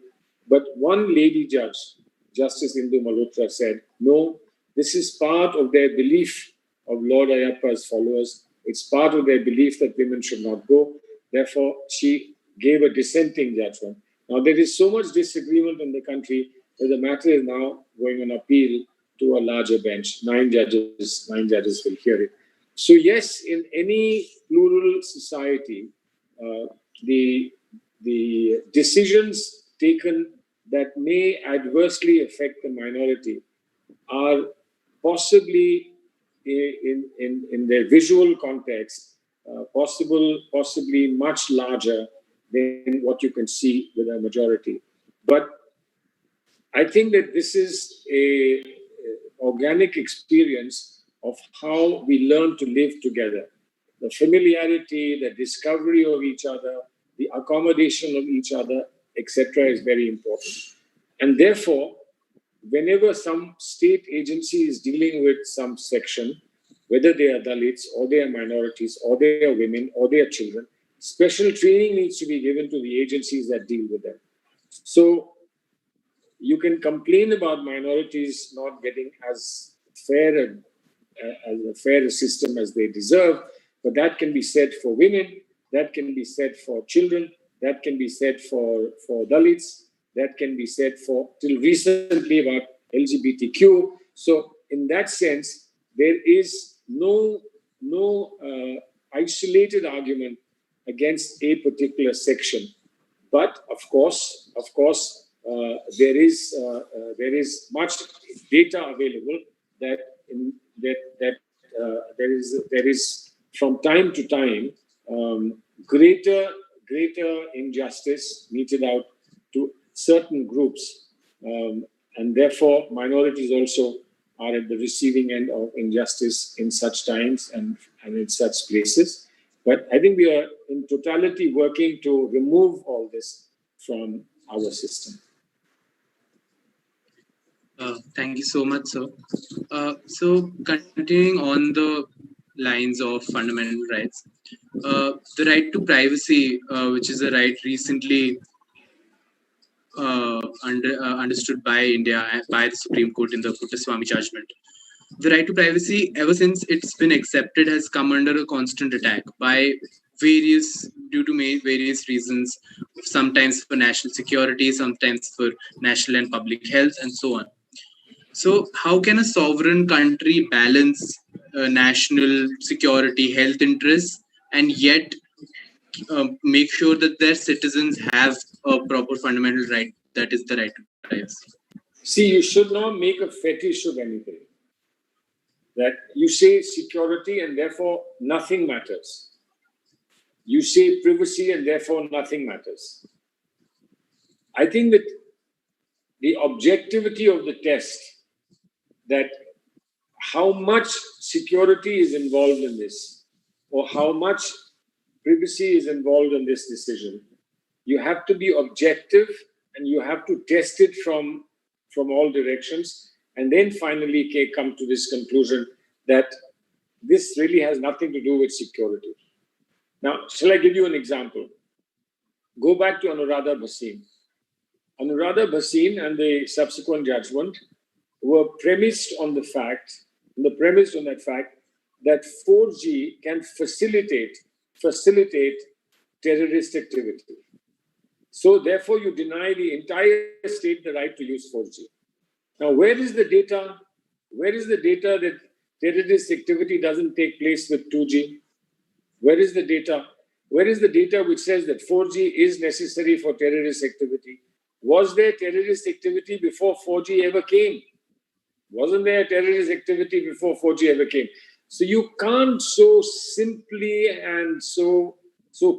But one lady judge, Justice Indu Malhotra, said, no, this is part of their belief of Lord Ayappa's followers. It's part of their belief that women should not go. Therefore, she gave a dissenting judgment. Now, there is so much disagreement in the country that the matter is now going on appeal to a larger bench. 9 judges will hear it. So yes, in any plural society, the decisions taken that may adversely affect the minority are possibly in their visual context, possibly much larger than what you can see with a majority. But I think that this is a organic experience of how we learn to live together. The familiarity, the discovery of each other, the accommodation of each other, etc., is very important. And therefore, whenever some state agency is dealing with some section, whether they are Dalits or they are minorities or they are women or they are children, special training needs to be given to the agencies that deal with them. So you can complain about minorities not getting as fair a system as they deserve, but that can be said for women, that can be said for children, that can be said for Dalits, that can be said for, till recently, about LGBTQ. So in that sense, there is no isolated argument against a particular section. But of course, there is much data available that there is from time to time greater injustice meted out to certain groups, and therefore minorities also are at the receiving end of injustice in such times and in such places. But I think we are in totality working to remove all this from our system. Thank you so much, sir. So continuing on the lines of fundamental rights, the right to privacy, which is a right recently understood by India by the Supreme Court in the Puttaswamy judgment. The right to privacy, ever since it's been accepted, has come under a constant attack due to various reasons, sometimes for national security, sometimes for national and public health, and so on. So how can a sovereign country balance national security, health interests, and yet make sure that their citizens have a proper fundamental right, that is the right to privacy? See, you should not make a fetish of anything. That you say security and therefore nothing matters. You say privacy and therefore nothing matters. I think that the objectivity of the test, that how much security is involved in this, or how much privacy is involved in this decision. You have to be objective, and you have to test it from all directions, and then finally come to this conclusion that this really has nothing to do with security. Now, shall I give you an example? Go back to Anuradha Bhasin. Anuradha Bhasin and the subsequent judgment were premised on that fact that 4G can facilitate terrorist activity. So therefore, you deny the entire state the right to use 4G. Now, where is the data? Where is the data that terrorist activity doesn't take place with 2G? Where is the data? Where is the data which says that 4G is necessary for terrorist activity? Was there terrorist activity before 4G ever came? Wasn't there terrorist activity before 4G ever came? So you can't so simply and so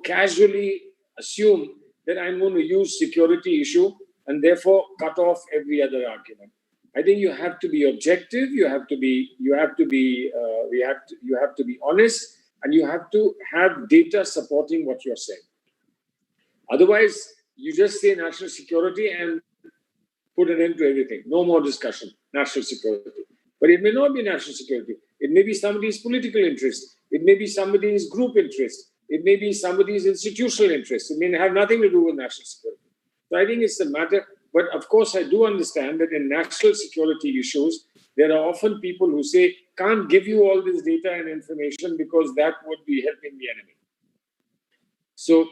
casually assume that I'm going to use security issue and therefore cut off every other argument. I think you have to be objective. You have to be honest, and you have to have data supporting what you're saying. Otherwise, you just say national security and put an end to everything. No more discussion, national security. But it may not be national security. It may be somebody's political interest. It may be somebody's group interest. It may be somebody's institutional interest. It may have nothing to do with national security. So I think it's a matter, but of course I do understand that in national security issues, there are often people who say, can't give you all this data and information because that would be helping the enemy. So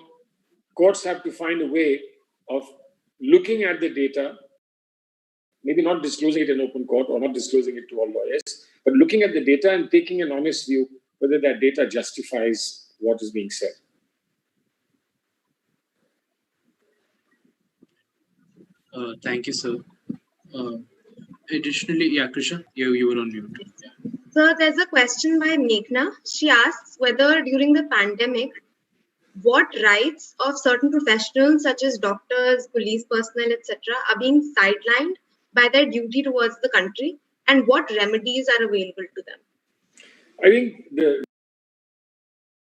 courts have to find a way of looking at the data, maybe not disclosing it in open court or not disclosing it to all lawyers, but looking at the data and taking an honest view whether that data justifies what is being said. Thank you, sir. Additionally, yeah, Krisha, you were on mute. Yeah. So there's a question by Meghna. She asks whether during the pandemic, what rights of certain professionals such as doctors, police personnel, etc. are being sidelined by their duty towards the country, and what remedies are available to them? I think the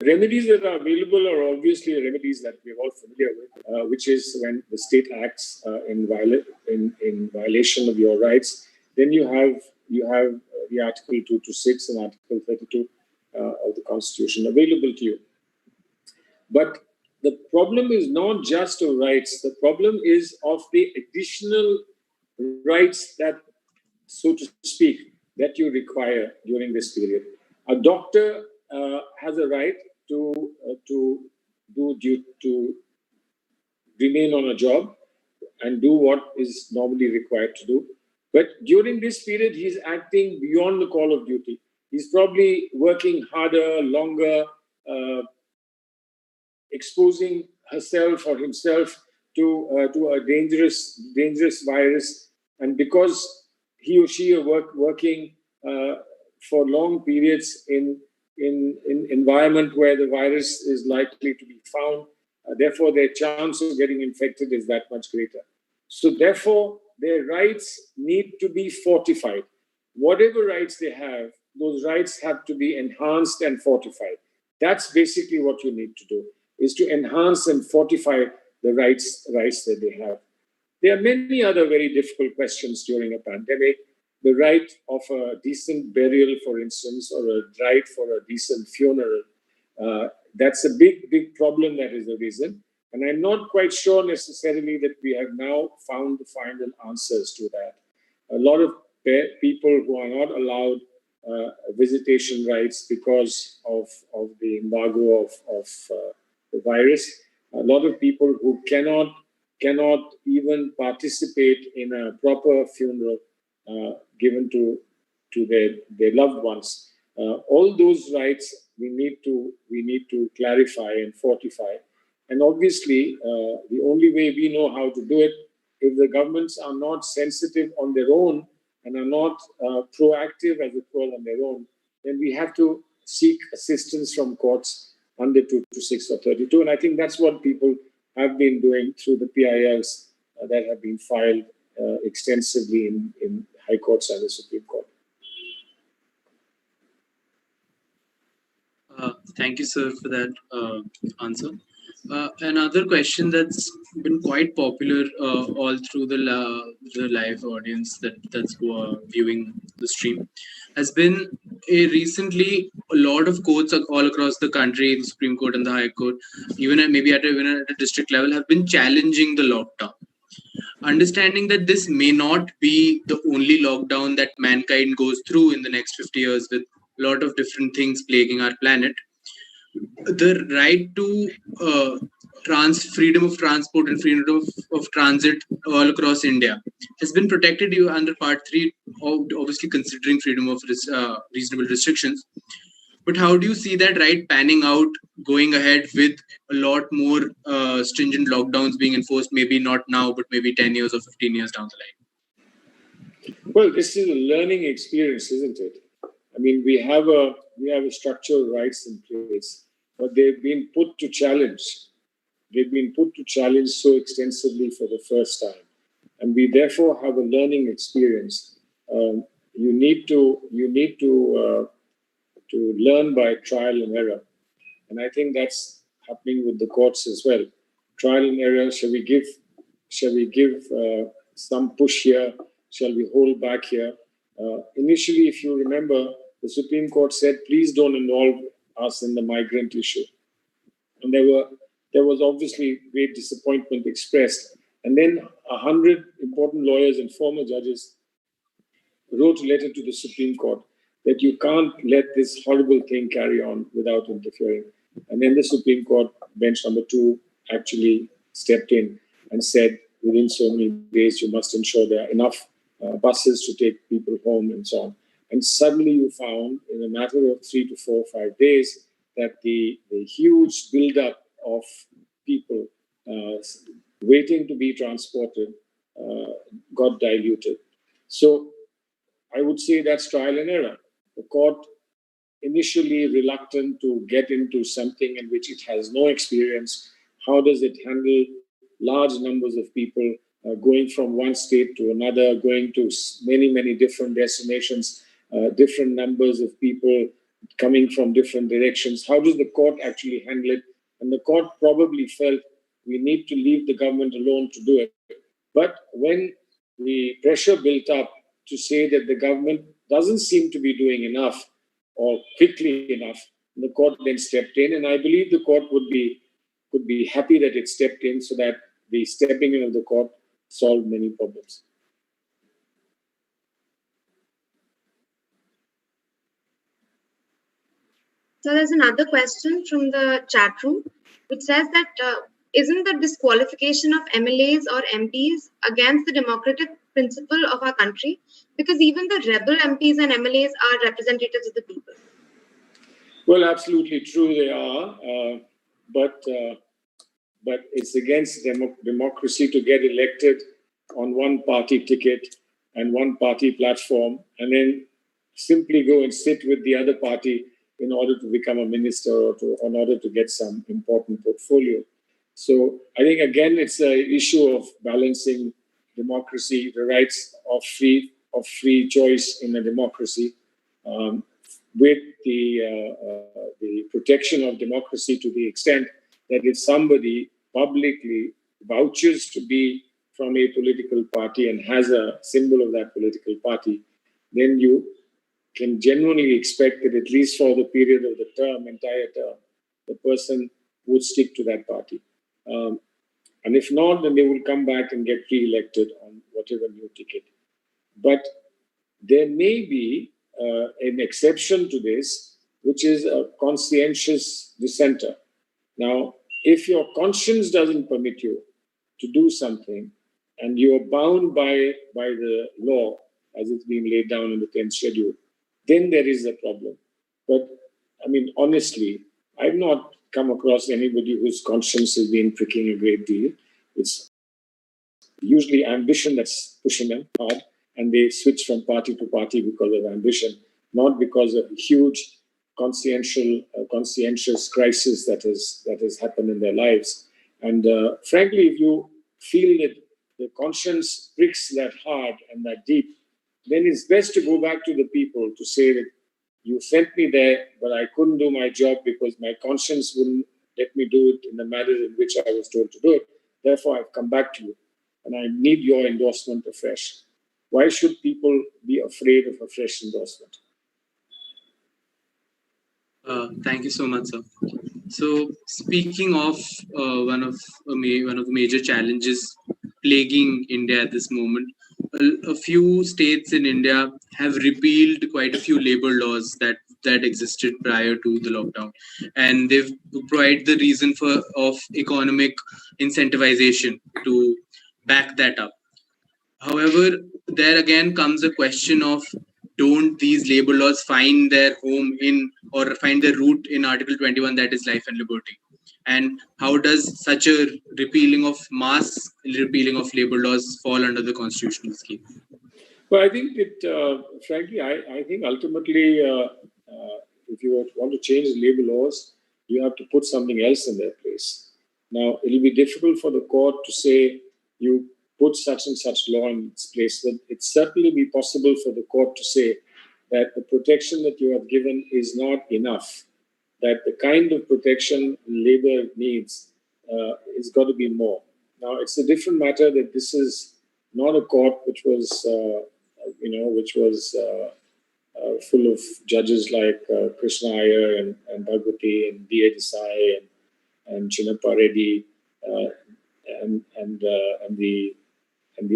remedies that are available are obviously remedies that we're all familiar with, which is when the state acts in violation of your rights. Then you have the Article 226 and Article 32 of the Constitution available to you. But the problem is not just of rights. The problem is of the additional rights that, so to speak, that you require during this period. A doctor has a right to remain on a job and do what is normally required to do. But during this period, he's acting beyond the call of duty. He's probably working harder, longer, exposing herself or himself to a dangerous virus. And because he or she are working for long periods in environment where the virus is likely to be found, therefore their chance of getting infected is that much greater. So therefore, their rights need to be fortified. Whatever rights they have, those rights have to be enhanced and fortified. That's basically what you need to do, is to enhance and fortify the rights that they have. There are many other very difficult questions during a pandemic. The right of a decent burial, for instance, or a right for a decent funeral. That's a big problem that is arisen. And I'm not quite sure necessarily that we have now found the final answers to that. A lot of people who are not allowed visitation rights because of the embargo of the virus. A lot of people who cannot even participate in a proper funeral given to their loved ones. All those rights we need to clarify and fortify. And obviously, the only way we know how to do it, if the governments are not sensitive on their own and are not proactive, as it were, on their own, then we have to seek assistance from courts under 226 or 32. And I think that's what people have been doing through the PILs that have been filed extensively in high courts and the Supreme Court. Thank you, sir, for that answer. Another question that's been quite popular all through the live audience that's viewing the stream has been recently a lot of courts all across the country, the Supreme Court and the High Court, even at a district level, have been challenging the lockdown. Understanding that this may not be the only lockdown that mankind goes through in the next 50 years with a lot of different things plaguing our planet, the right to freedom of transport and freedom of transit all across India has been protected under Part 3, obviously considering freedom of reasonable restrictions. But how do you see that right panning out going ahead with a lot more stringent lockdowns being enforced, maybe not now, but maybe 10 years or 15 years down the line? Well, this is a learning experience, isn't it? I mean, we have a structural rights in place, but they've been put to challenge. They've been put to challenge so extensively for the first time, and we therefore have a learning experience. You need to learn by trial and error, and I think that's happening with the courts as well. Trial and error. Shall we give some push here? Shall we hold back here? Initially, if you remember, the Supreme Court said, please don't involve us in the migrant issue. And there was obviously great disappointment expressed. And then 100 important lawyers and former judges wrote a letter to the Supreme Court that you can't let this horrible thing carry on without interfering. And then the Supreme Court, bench number 2, actually stepped in and said, within so many days, you must ensure there are enough buses to take people home and so on. And suddenly you found, in a matter of 3 to 4 or 5 days, that the huge buildup of people waiting to be transported got diluted. So I would say that's trial and error. The court initially reluctant to get into something in which it has no experience. How does it handle large numbers of people going from one state to another, going to many, many different destinations, different numbers of people coming from different directions? How does the court actually handle it? And the court probably felt we need to leave the government alone to do it. But when the pressure built up to say that the government doesn't seem to be doing enough or quickly enough, the court then stepped in. And I believe the court could be happy that it stepped in, so that the stepping in of the court solved many problems. So there's another question from the chat room, which says that isn't the disqualification of MLAs or MPs against the democratic principle of our country? Because even the rebel MPs and MLAs are representatives of the people. Well, absolutely true they are, but it's against democracy to get elected on one party ticket and one party platform, and then simply go and sit with the other party in order to become a minister or in order to get some important portfolio. So I think, again, it's an issue of balancing democracy, the rights of free choice in a democracy, with the protection of democracy to the extent that if somebody publicly vouches to be from a political party and has a symbol of that political party, then you can genuinely expect that at least for the period of the entire term, the person would stick to that party. And if not, then they will come back and get re-elected on whatever new ticket. But there may be an exception to this, which is a conscientious dissenter. Now, if your conscience doesn't permit you to do something, and you're bound by the law, as it's been laid down in the 10th schedule, then there is a problem. But, I mean, honestly, I've not come across anybody whose conscience has been pricking a great deal. It's usually ambition that's pushing them hard, and they switch from party to party because of ambition, not because of a huge conscientious crisis that has happened in their lives. And frankly, if you feel that the conscience pricks that hard and that deep, then it's best to go back to the people to say that you sent me there, but I couldn't do my job because my conscience wouldn't let me do it in the manner in which I was told to do it. Therefore, I've come back to you, and I need your endorsement afresh. Why should people be afraid of a fresh endorsement? Thank you so much, sir. So, speaking of one of the major challenges plaguing India at this moment, a few states in India have repealed quite a few labor laws that existed prior to the lockdown, and they've provided the reason of economic incentivization to back that up. However, there again comes a question of, don't these labor laws find their home in or find their root in Article 21, that is life and liberty? And how does such a mass repealing of labor laws fall under the constitutional scheme? Well, I think frankly, I think ultimately, if you want to change the labor laws, you have to put something else in their place. Now, it'll be difficult for the court to say you put such and such law in its place, but it certainly be possible for the court to say that the protection that you have given is not enough, that the kind of protection labor needs is got to be more. Now, it's a different matter that this is not a court which was, full of judges like Krishna Iyer and Bhagwati and D.A. Desai and Chinnappa Reddy and the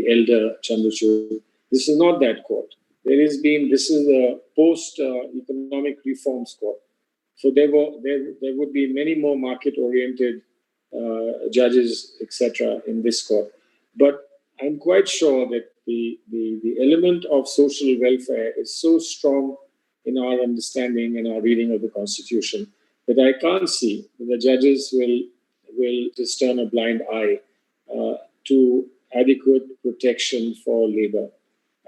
elder Chandrachud. This is not that court. This is a post-economic reforms court. So there would be many more market-oriented judges, etc., in this court. But I'm quite sure that the element of social welfare is so strong in our understanding and our reading of the Constitution that I can't see that the judges will just turn a blind eye to adequate protection for labor.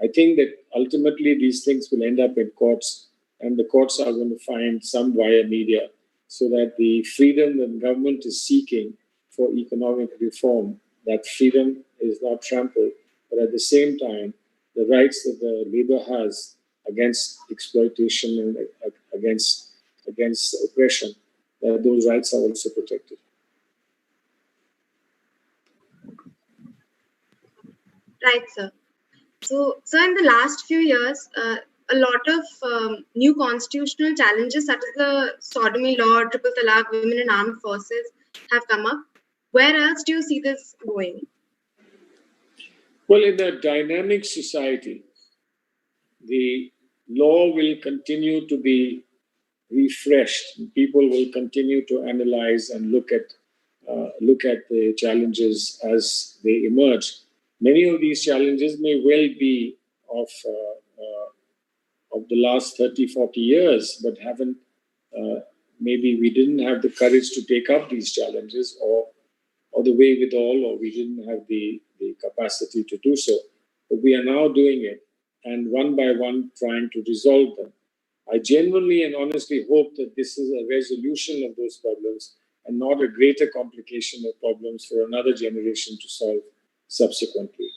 I think that ultimately these things will end up in courts, and the courts are going to find some via media, so that the freedom that government is seeking for economic reform, that freedom is not trampled, but at the same time, the rights that the labor has against exploitation and against oppression, those rights are also protected. Right, sir. So in the last few years, a lot of new constitutional challenges, such as the sodomy law, triple talaq, women in armed forces, have come up. Where else do you see this going? Well, in a dynamic society, the law will continue to be refreshed. People will continue to analyze and look at the challenges as they emerge. Many of these challenges may well be of the last 30, 40 years, but maybe we didn't have the courage to take up these challenges or the wherewithal, or we didn't have the capacity to do so. But we are now doing it, and one by one trying to resolve them. I genuinely and honestly hope that this is a resolution of those problems and not a greater complication of problems for another generation to solve subsequently.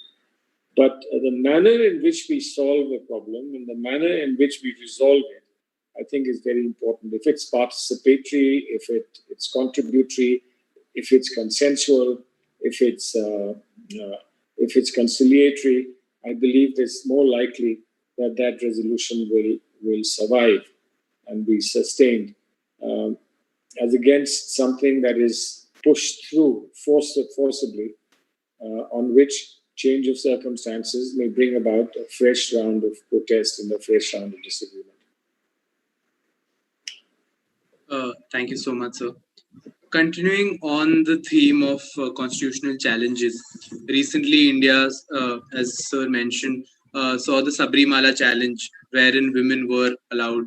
But the manner in which we solve a problem and the manner in which we resolve it, I think is very important. If it's participatory, if it's contributory, if it's consensual, if it's conciliatory, I believe it's more likely that resolution will survive and be sustained, as against something that is pushed through forcibly, on which change of circumstances may bring about a fresh round of protest and a fresh round of disagreement. Thank you so much, sir. Continuing on the theme of constitutional challenges, recently India, as sir mentioned, saw the Sabrimala challenge, wherein women were allowed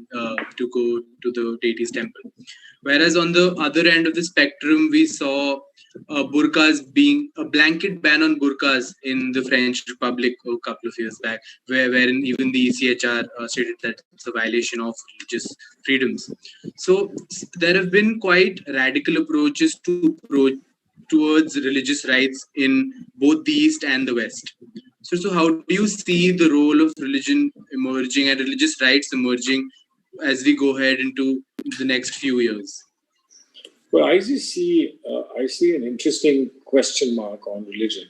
to go to the deity's temple. Whereas on the other end of the spectrum, we saw burqas being a blanket ban on burqas in the French Republic a couple of years back, wherein even the ECHR stated that it's a violation of religious freedoms. So there have been quite radical approaches to towards religious rights in both the East and the West. So how do you see the role of religion emerging and religious rights emerging as we go ahead into the next few years? Well, I see an interesting question mark on religion.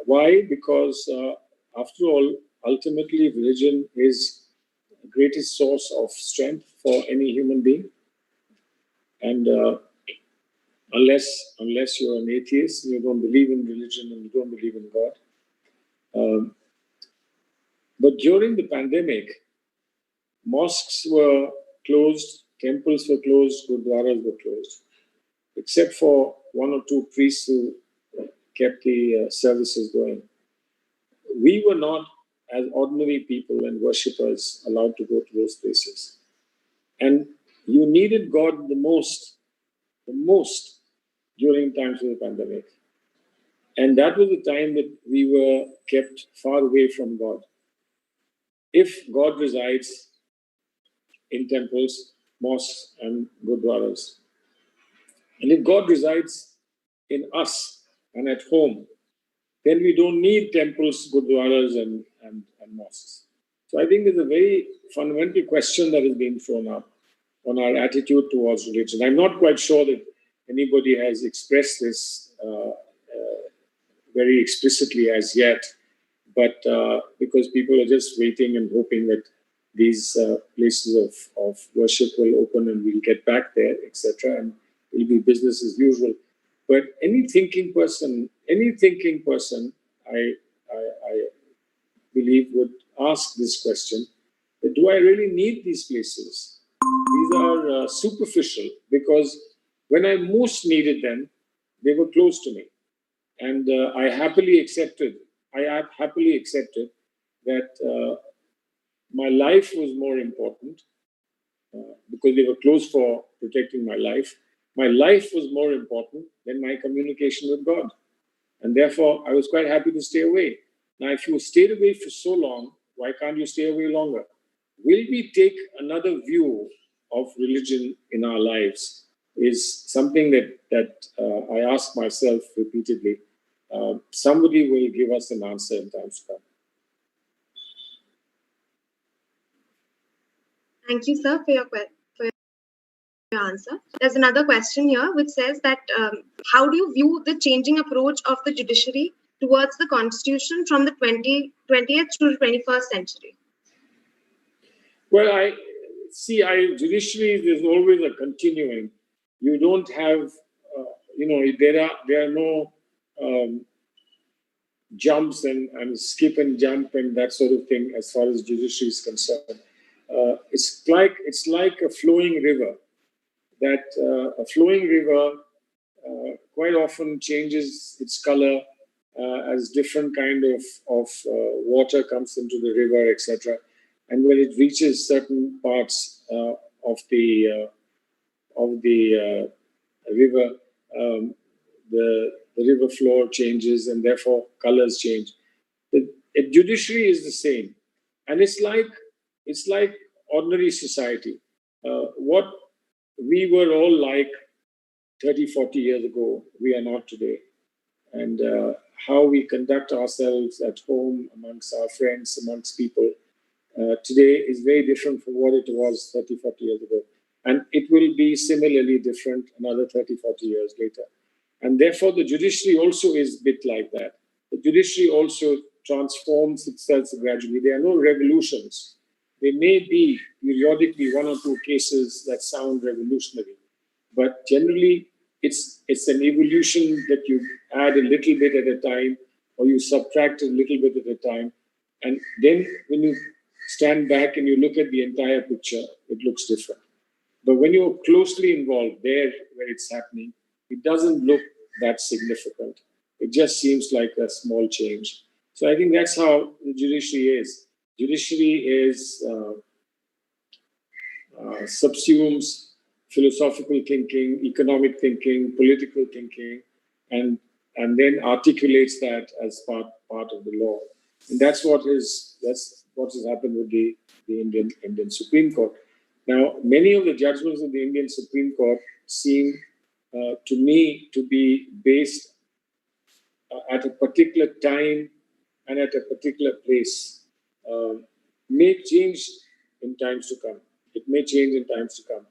Why? Because after all, ultimately, religion is the greatest source of strength for any human being. And unless you're an atheist and you don't believe in religion and you don't believe in God. But during the pandemic, mosques were closed, temples were closed, gurdwaras were closed, except for one or two priests who kept the services going. We were not, as ordinary people and worshippers, allowed to go to those places. And you needed God the most during times of the pandemic. And that was the time that we were kept far away from God. If God resides in temples, mosques, and gurdwaras, and if God resides in us and at home, then we don't need temples, gurdwaras, and mosques. So I think there's a very fundamental question that is being thrown up on our attitude towards religion. I'm not quite sure that anybody has expressed this very explicitly as yet, but because people are just waiting and hoping that these places of worship will open and we'll get back there, etc., and it'll be business as usual. But any thinking person, I believe would ask this question: do I really need these places? These are superficial, because when I most needed them, they were close to me. And I happily accepted that my life was more important because they were close for protecting my life. My life was more important than my communication with God. And therefore, I was quite happy to stay away. Now, if you stayed away for so long, why can't you stay away longer? Will we take another view of religion in our lives is something that I ask myself repeatedly. Somebody will give us an answer in times to come. Thank you, sir, for your answer. There's another question here which says that how do you view the changing approach of the judiciary towards the constitution from the 20th to the 21st century? Well, judiciary, there's always a continuing. You don't have, there are no jumps and skip and jump and that sort of thing as far as judiciary is concerned. It's like a flowing river. That a flowing river quite often changes its color as different kind of water comes into the river, etc. And when it reaches certain parts of the river, the river floor changes and therefore colors change. The judiciary is the same, and it's like ordinary society. What we were all like 30, 40 years ago, we are not today. And how we conduct ourselves at home, amongst our friends, amongst people, today is very different from what it was 30, 40 years ago. And it will be similarly different another 30, 40 years later. And therefore, the judiciary also is a bit like that. The judiciary also transforms itself gradually. There are no revolutions. There may be periodically one or two cases that sound revolutionary, but generally it's an evolution that you add a little bit at a time, or you subtract a little bit at a time, and then when you stand back and you look at the entire picture, it looks different. But when you're closely involved there where it's happening, it doesn't look that significant. It just seems like a small change. So I think that's how the judiciary is. Judiciary is subsumes philosophical thinking, economic thinking, political thinking, and then articulates that as part of the law. And that's what has happened with the Indian Supreme Court. Now, many of the judgments of the Indian Supreme Court seem to me to be based at a particular time and at a particular place may change in times to come. It may change in times to come.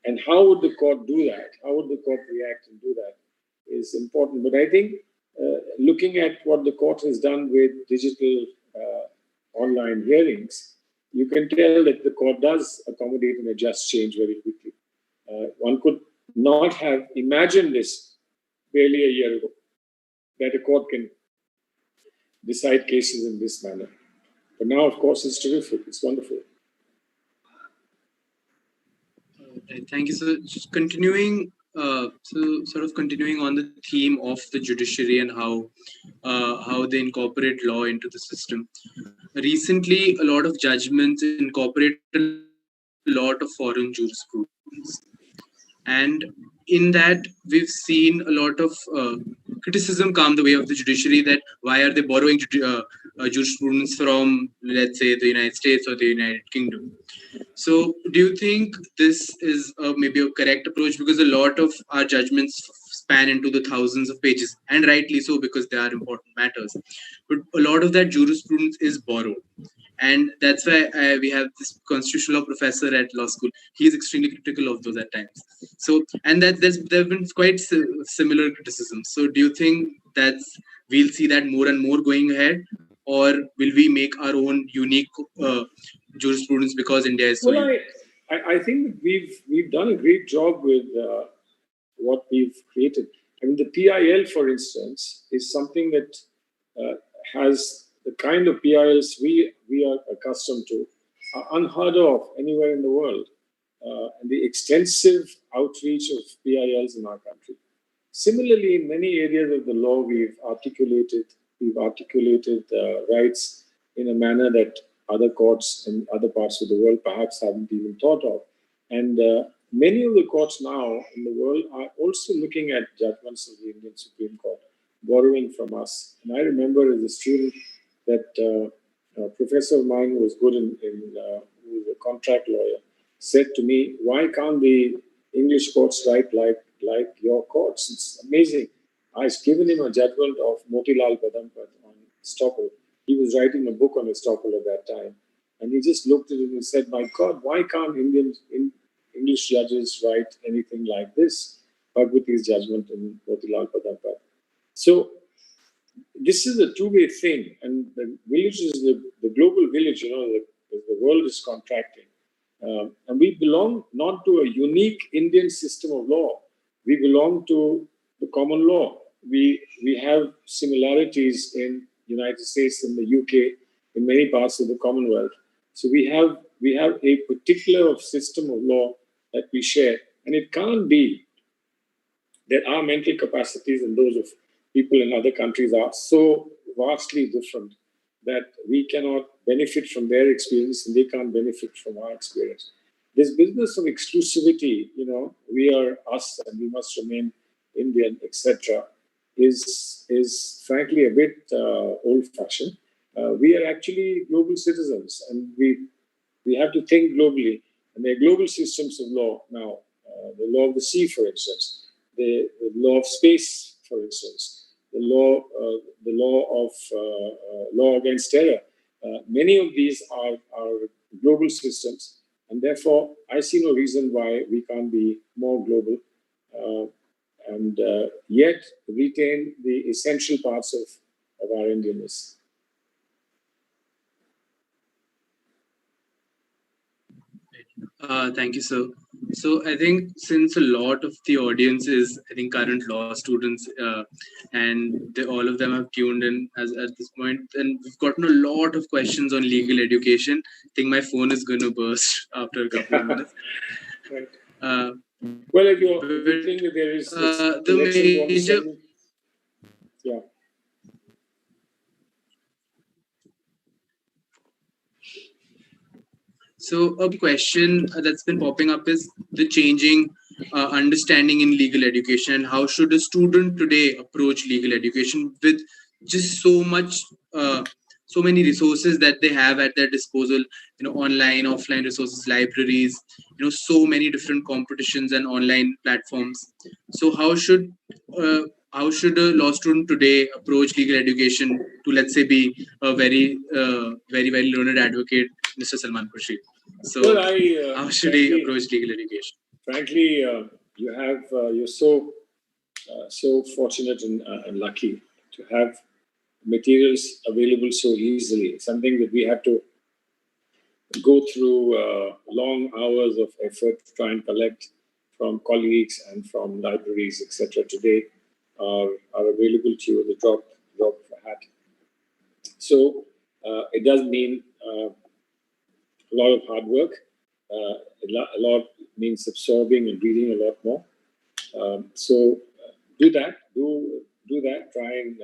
And how would the court do that? How would the court react and do that is important. But I think looking at what the court has done with digital online hearings, you can tell that the court does accommodate and adjust change very quickly. One could not have imagined this barely a year ago, that a court can decide cases in this manner. But now, of course, it's terrific. It's wonderful. Thank you. So, just continuing, sort of continuing on the theme of the judiciary and how they incorporate law into the system. Recently, a lot of judgments incorporate a lot of foreign jurisprudence, and in that we've seen a lot of criticism come the way of the judiciary that why are they borrowing jurisprudence from, let's say, the United States or the United Kingdom. So do you think this is maybe a correct approach, because a lot of our judgments span into the thousands of pages, and rightly so, because they are important matters, but a lot of that jurisprudence is borrowed. And that's why we have this constitutional law professor at law school. He's extremely critical of those at times. So, and that there have been quite similar criticisms. So, do you think we'll see that more and more going ahead, or will we make our own unique jurisprudence because India is so? Well, I think we've done a great job with what we've created. I mean, the PIL, for instance, is something that has the kind of PILs we are accustomed to, are unheard of anywhere in the world, and the extensive outreach of PILs in our country. Similarly, in many areas of the law, we've articulated rights in a manner that other courts in other parts of the world perhaps haven't even thought of. And many of the courts now in the world are also looking at judgments of the Indian Supreme Court, borrowing from us. And I remember as a student that a professor of mine who was good who was a contract lawyer, said to me, why can't the English courts write like your courts? It's amazing. I've given him a judgment of Motilal Badampat on estoppel. He was writing a book on estoppel at that time. And he just looked at it and said, my God, why can't English judges write anything like this? Bhagwati's judgment in Motilal Badampat. So this is a two-way thing. And the village is the global village, the world is contracting. And we belong not to a unique Indian system of law. We belong to the common law. We have similarities in the United States, in the UK, in many parts of the Commonwealth. So we have a particular system of law that we share. And it can't be that our mental capacities and those of people in other countries are so vastly different that we cannot benefit from their experience and they can't benefit from our experience. This business of exclusivity, we are us and we must remain Indian, etc., is frankly a bit old-fashioned. We are actually global citizens, and we have to think globally. And there are global systems of law now. The law of the sea, for instance, the law of space, for instance, the law of law against terror. Many of these are global systems, and therefore I see no reason why we can't be more global and yet retain the essential parts of our Indianness. Thank you, sir. So I think since a lot of the audience is, current law students, and all of them have tuned in at this point, and we've gotten a lot of questions on legal education. I think my phone is going to burst after a couple of minutes. Right. Well, if you think that there is the major. Yeah. So a question that's been popping up is the changing understanding in legal education, and how should a student today approach legal education with just so so many resources that they have at their disposal, online, offline resources, libraries, so many different competitions and online platforms. So how should a law student today approach legal education to, let's say, be a very very learned advocate, Mr. Salman Khurshid? So well, how should he approach legal education? Frankly, you're so fortunate and lucky to have materials available so easily. Something that we had to go through long hours of effort to try and collect from colleagues and from libraries, etc. Today are available to you at the drop of a hat. So it does mean a lot of hard work. A lot means absorbing and reading a lot more. So do that. Try and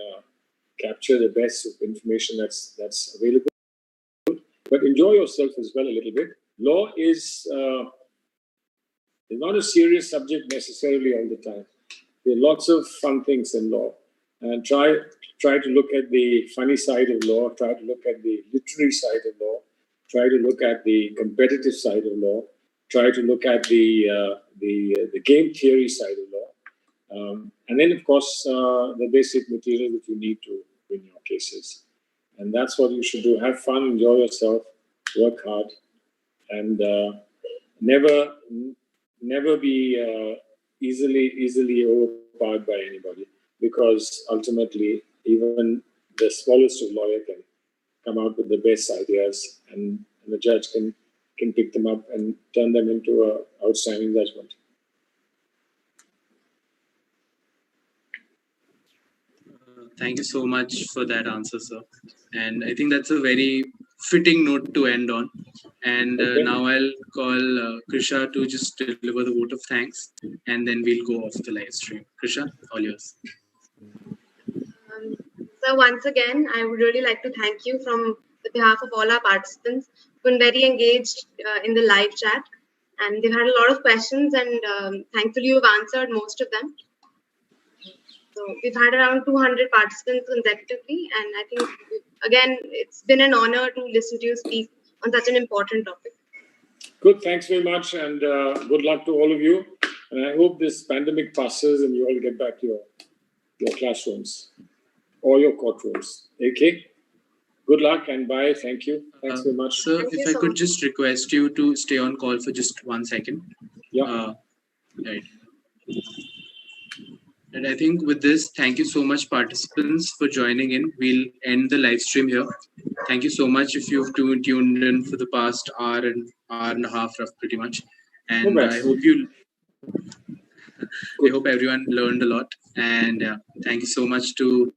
capture the best of information that's available. But enjoy yourself as well a little bit. Law is not a serious subject necessarily all the time. There are lots of fun things in law, and try to look at the funny side of law. Try to look at the literary side of law. Try to look at the competitive side of law. Try to look at the game theory side of law, and then of course the basic material that you need to win your cases. And that's what you should do. Have fun, enjoy yourself, work hard, and never be easily overpowered by anybody, because ultimately even the smallest of lawyer can come out with the best ideas, and the judge can pick them up and turn them into an outstanding judgment. Thank you so much for that answer, sir. And I think that's a very fitting note to end on. And Okay. now I'll call Krisha to just deliver the vote of thanks, and then we'll go off the live stream. Krisha, all yours. So once again, I would really like to thank you from the behalf of all our participants who've been very engaged in the live chat, and they've had a lot of questions, and thankfully you've answered most of them. So we've had around 200 participants consecutively, and I think, again, it's been an honor to listen to you speak on such an important topic. Good, thanks very much, and good luck to all of you. And I hope this pandemic passes and you all get back to your classrooms or your courtrooms. Okay? Good luck and bye. Thank you. Thanks very much. Sir, Thank you if I so could much. just request you to stay on call for just 1 second. Yeah. Right. And I think with this, thank you so much, participants, for joining in. We'll end the live stream here. Thank you so much if you've tuned in for the past hour and a half, pretty much. And I hope everyone learned a lot. And thank you so much to